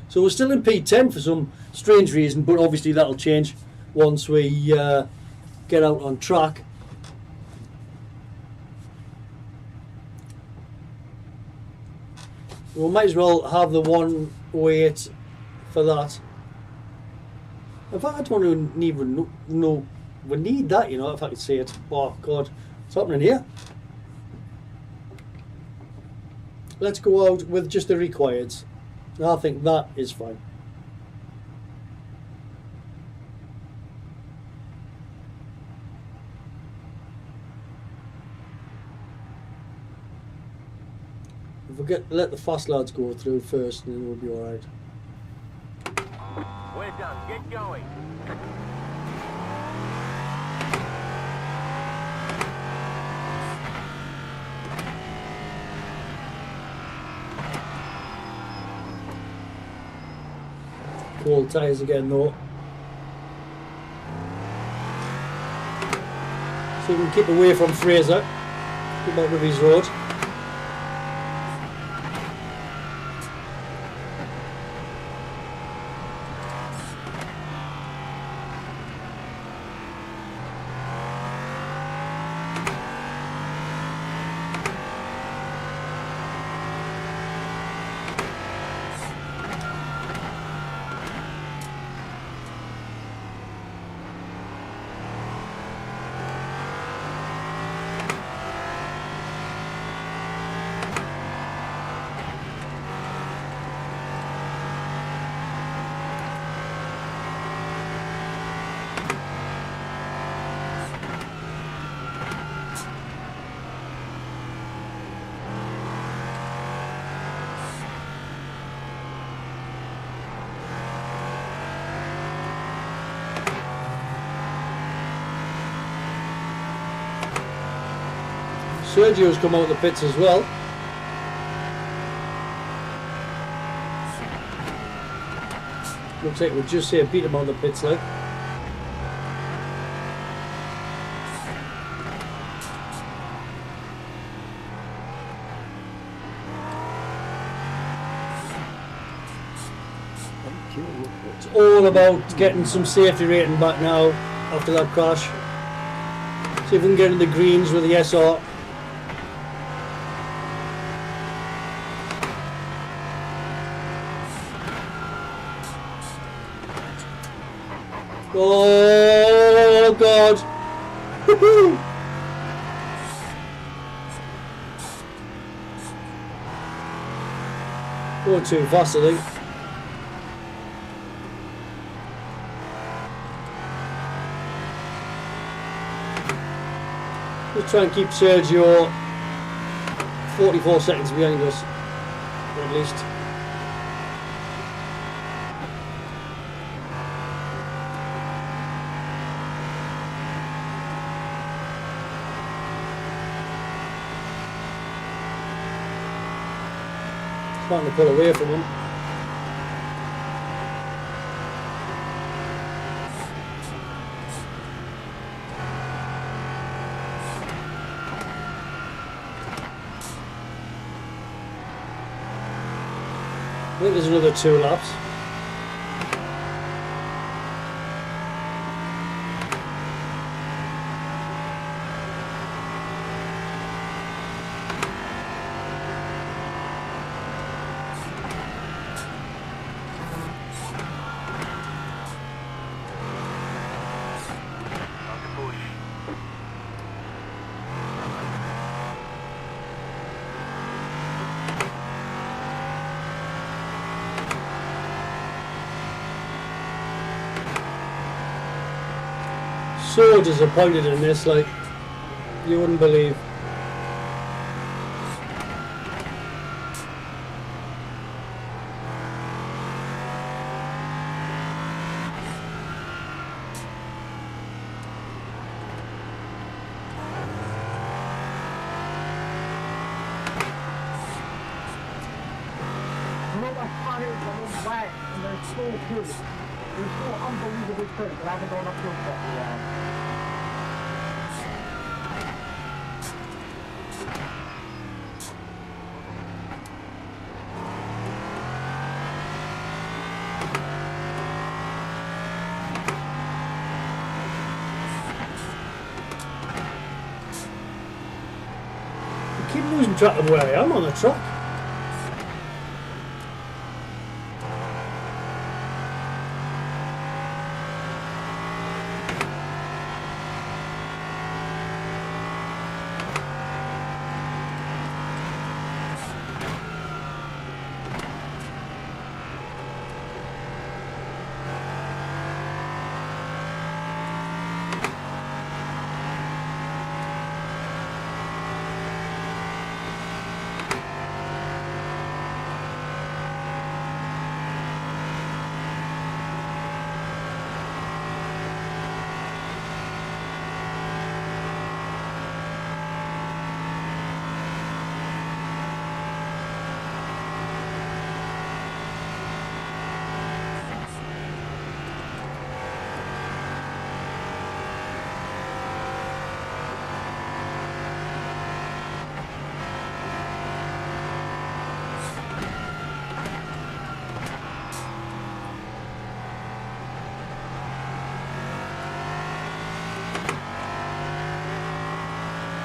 So we're still in P10 for some strange reason, but obviously that'll change once we get out on track. We might as well have the 108 for that. In fact, I don't even know we need that, you know, if I could say it. Oh God, what's happening here? Let's go out with just the requireds. I think that is fine. If we let the fast lads go through first, then we'll be alright. We're done. Get going. Cold tyres again though. So we can keep away from Fraser. Keep out of his road. Sergio's come out of the pits as well. Looks like we'll just say beat him on the pits like. It's all about getting some safety rating back now after that crash. See if we can get in the greens with the SR. Oh God! Going too fast, I think. Let's try and keep Sergio 44 seconds behind us, at least. Starting to pull away from him. I think there's another 2 laps. Time to push. So disappointed in this, like, you wouldn't believe. Look, my tires are wet and they're so good. They're so unbelievably good, but I haven't gone up to them yet. I keep losing track of where I am on the track.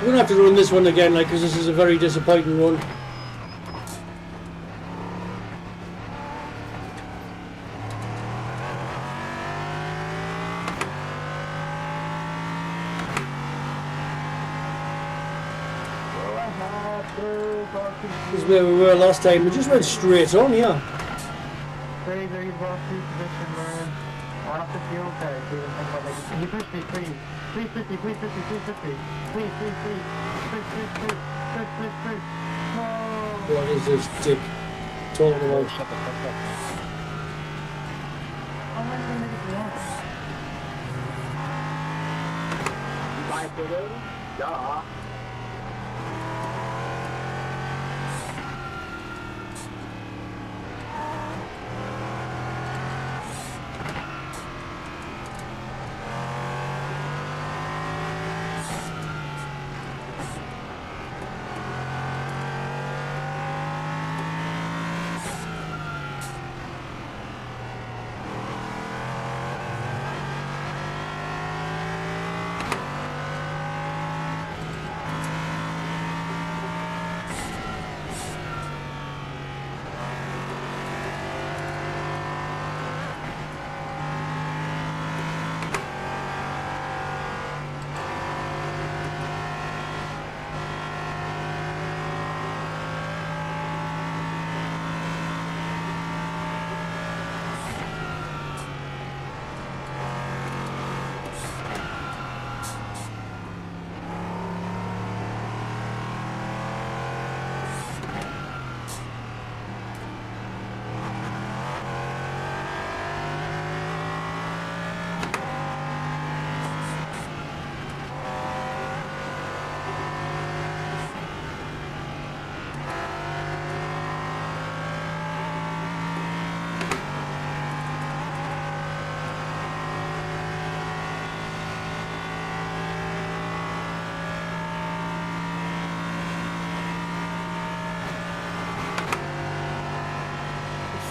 We're going to have to run this one again, like, because this is a very disappointing run. This is where we were last time. We just went straight on, yeah. Fraser, you've lost your position, man. I have to feel okay. Please think about like, can you push me, please? Please push me, please push me, please push me. Please, please, please. Push, push, push. Push, push, push. No. What is this dick talking about? Shut the fuck up. I'm not gonna make it wrong. Duh.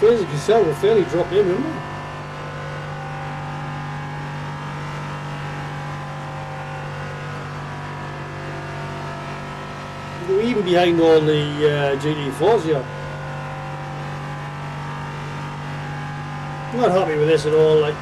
faces, you can tell, were fairly dropped in, weren't they? They were even behind all the GT4s here. Not happy with this at all, like.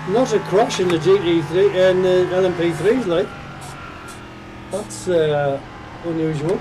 Not a crash in the GT3 and the LMP3s, like. That's unusual.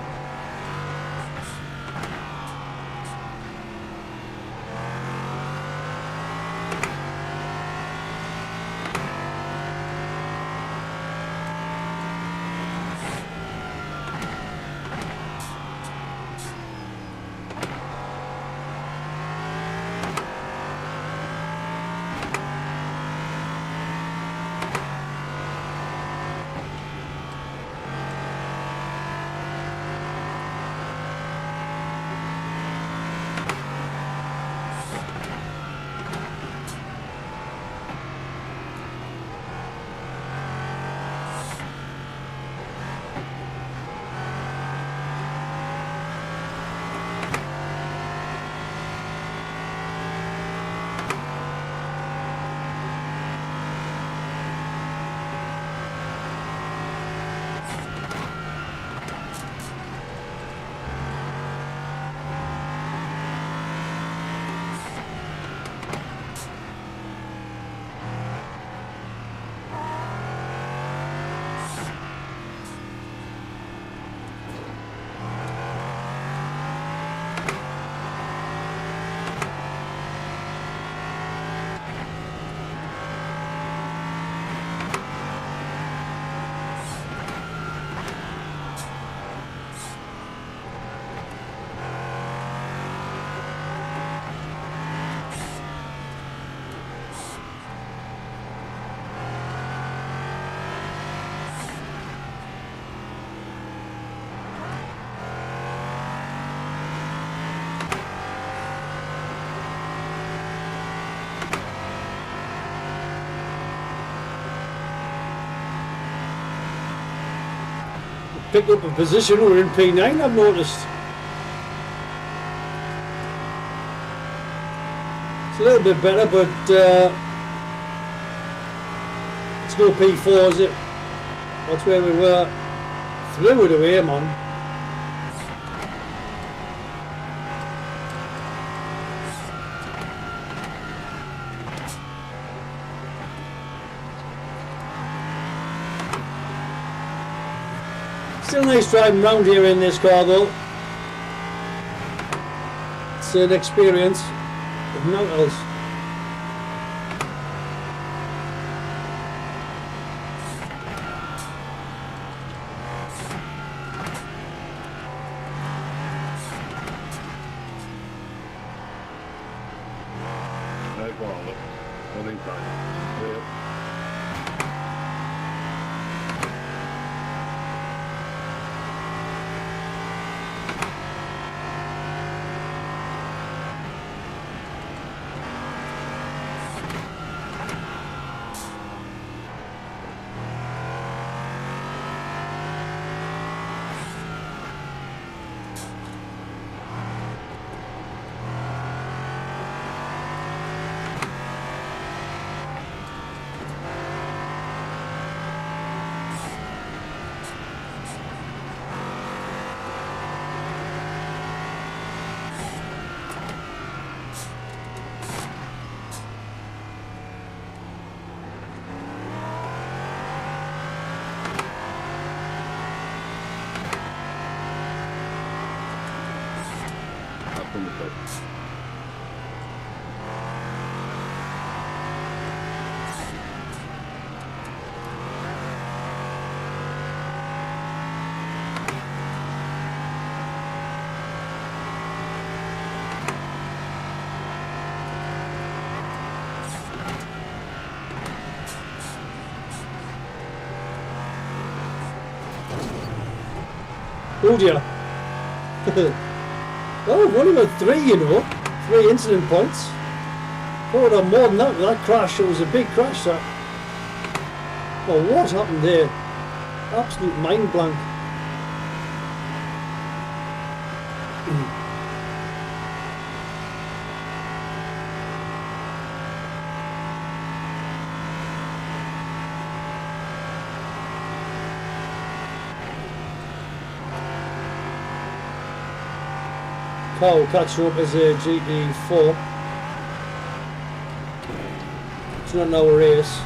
Picked up a position, we're in P9, I've noticed. It's a little bit better, but it's no P4, is it? That's where we were. Threw it away, man. Still nice driving around here in this car though. It's an experience, if nothing else. No problem. Anytime. Yeah. Oh dear. Oh, we've only got 3, you know. 3 incident points. Oh, no, more than that. That crash, it was a big crash, that. Oh, what happened there? Absolute mind blank. Car will catch her up as a GT4. It's not now a race.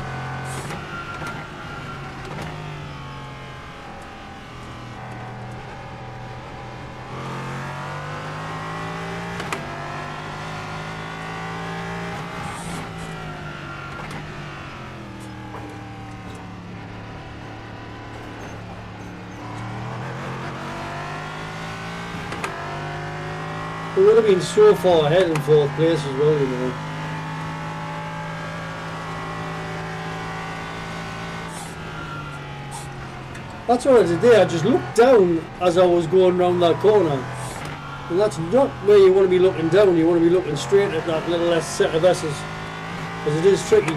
We would have been so far ahead in 4th place as well, you know. That's what I did there. I just looked down as I was going round that corner. And that's not where you want to be looking down. You want to be looking straight at that little set of S's. Because it is tricky.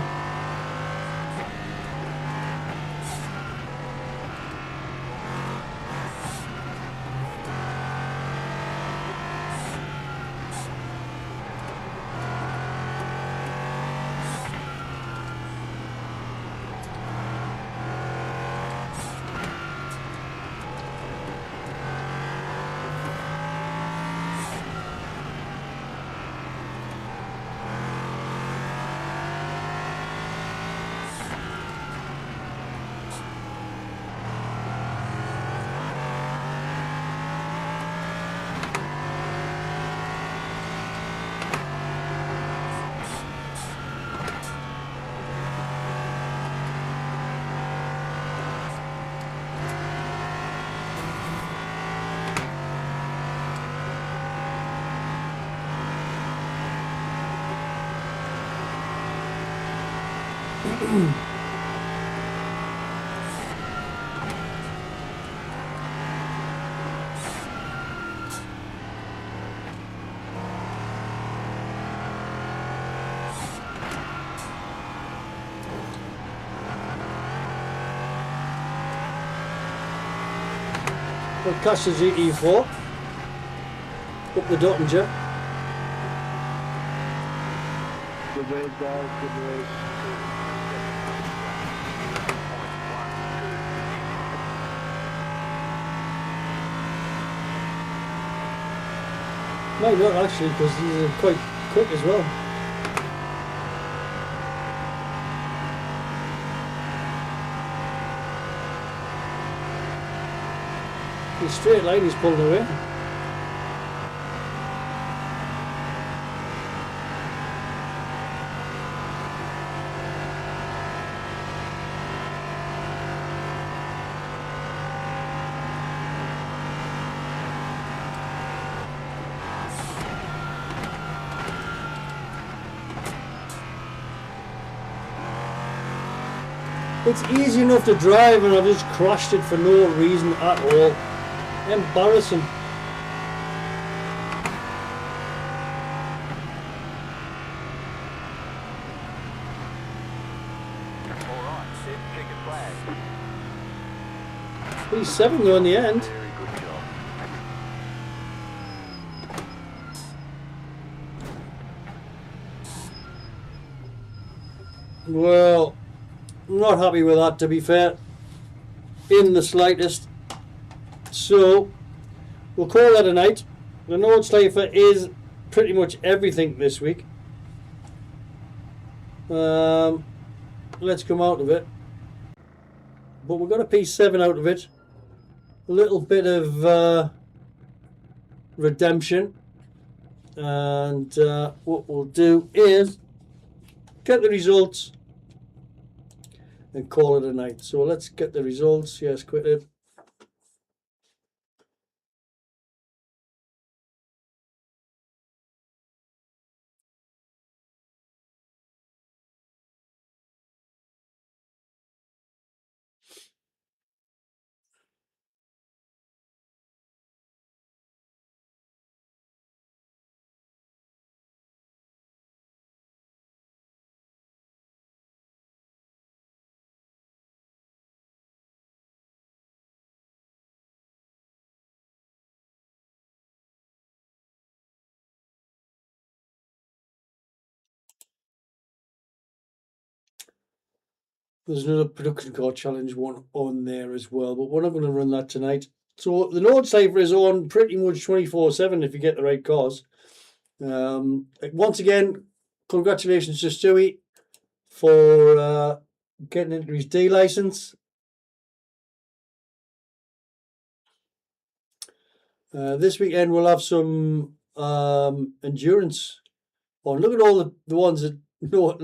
We'll catch the GT4 up the Dottinger. Good race, guys. Good race. Might not actually, because these are quite quick as well. The straight line he's pulling away. It's easy enough to drive and I've just crashed it for no reason at all. Embarrassing. Alright, set, check a flag. P7 though in the end. Very good job. Well, I'm not happy with that, to be fair, in the slightest. So we'll call that a night. The Nordschleifer is pretty much everything this week. Let's come out of it. But we've got a P7 out of it. A little bit of redemption. And what we'll do is get the results and call it a night. So let's get the results. Yes, quitted. There's another production car challenge one on there as well, but we're not going to run that tonight. So the Nord Cypher is on pretty much 24/7 if you get the right cars. Once again, congratulations to Stewie for getting into his D license. This weekend we'll have some endurance on. Look at all the ones that look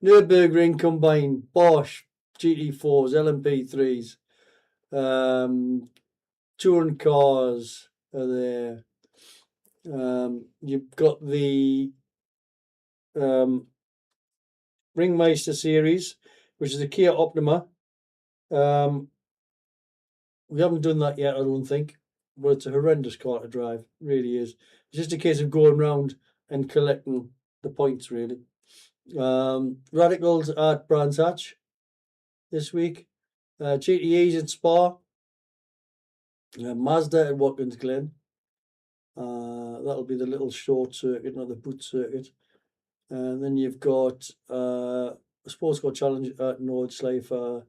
Nürburgring combined, Bosch GT4s, LMP3s, touring cars are there. You've got the Ringmeister series, which is a Kia Optima. We haven't done that yet, I don't think, but it's a horrendous car to drive. It really is. It's just a case of going round and collecting the points, really. Radicals at Brands Hatch this week. GTEs at Spa. Mazda at Watkins Glen. That'll be the little short circuit, not the boot circuit. And then you've got a Sports Car Challenge at Nordschleife.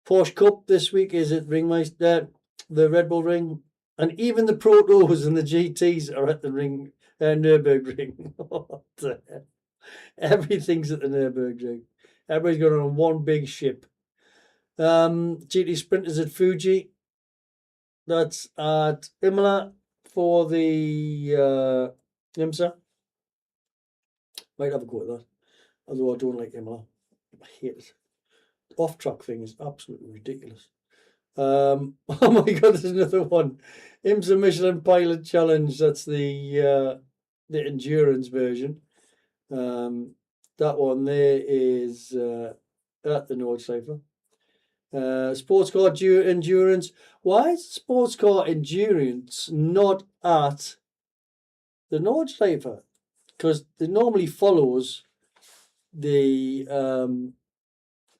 Porsche Cup this week is at Ringmeister, the Red Bull Ring. And even the Protos and the GTs are at the Nürburgring. What the hell? Everything's at the Nürburgring. Everybody's going on one big ship. GT Sprinters at Fuji. That's at Imola for the IMSA. Might have a go at that. Although I don't like Imola. I hate it. Off-track thing is absolutely ridiculous. Oh my god, there's another one. IMSA Michelin Pilot Challenge. That's the endurance version. That one there is at the Nordschleife. Sports car endurance. Why is sports car endurance not at the Nordschleife? Because it normally follows the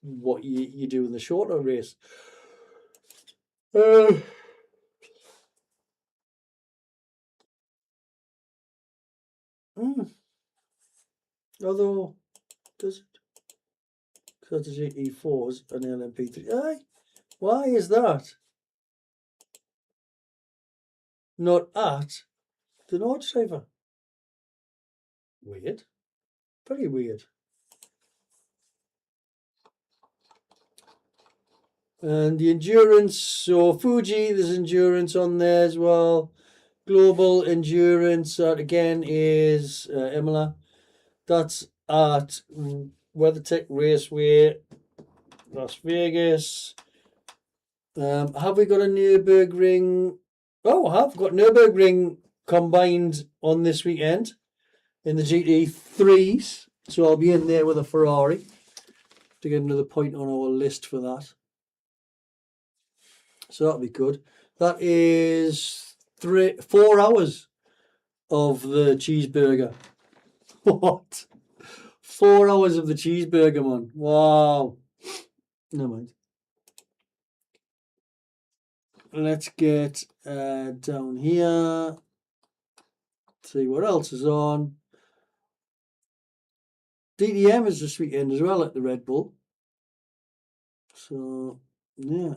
what you do in the shorter race. Although, does it? Because the GT4s and the LMP3. Aye, why is that not at the Nordschleife? Weird. Very weird. And the endurance, so Fuji, there's endurance on there as well. Global endurance, that again is Imola. That's at WeatherTech Raceway, Las Vegas. Have we got a Nürburgring? Oh, I have got Nürburgring combined on this weekend in the GT3s. So I'll be in there with a Ferrari to get another point on our list for that. So that'll be good. That is 4 hours of the cheeseburger. What? 4 hours of the cheeseburger, man. Wow. Never mind. Let's get down here. See what else is on. DDM is this weekend as well at the Red Bull. So, yeah.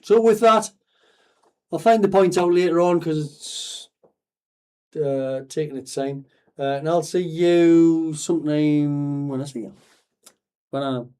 So with that, I'll find the points out later on because it's taking its time. And I'll see you sometime when I see you. Bye now.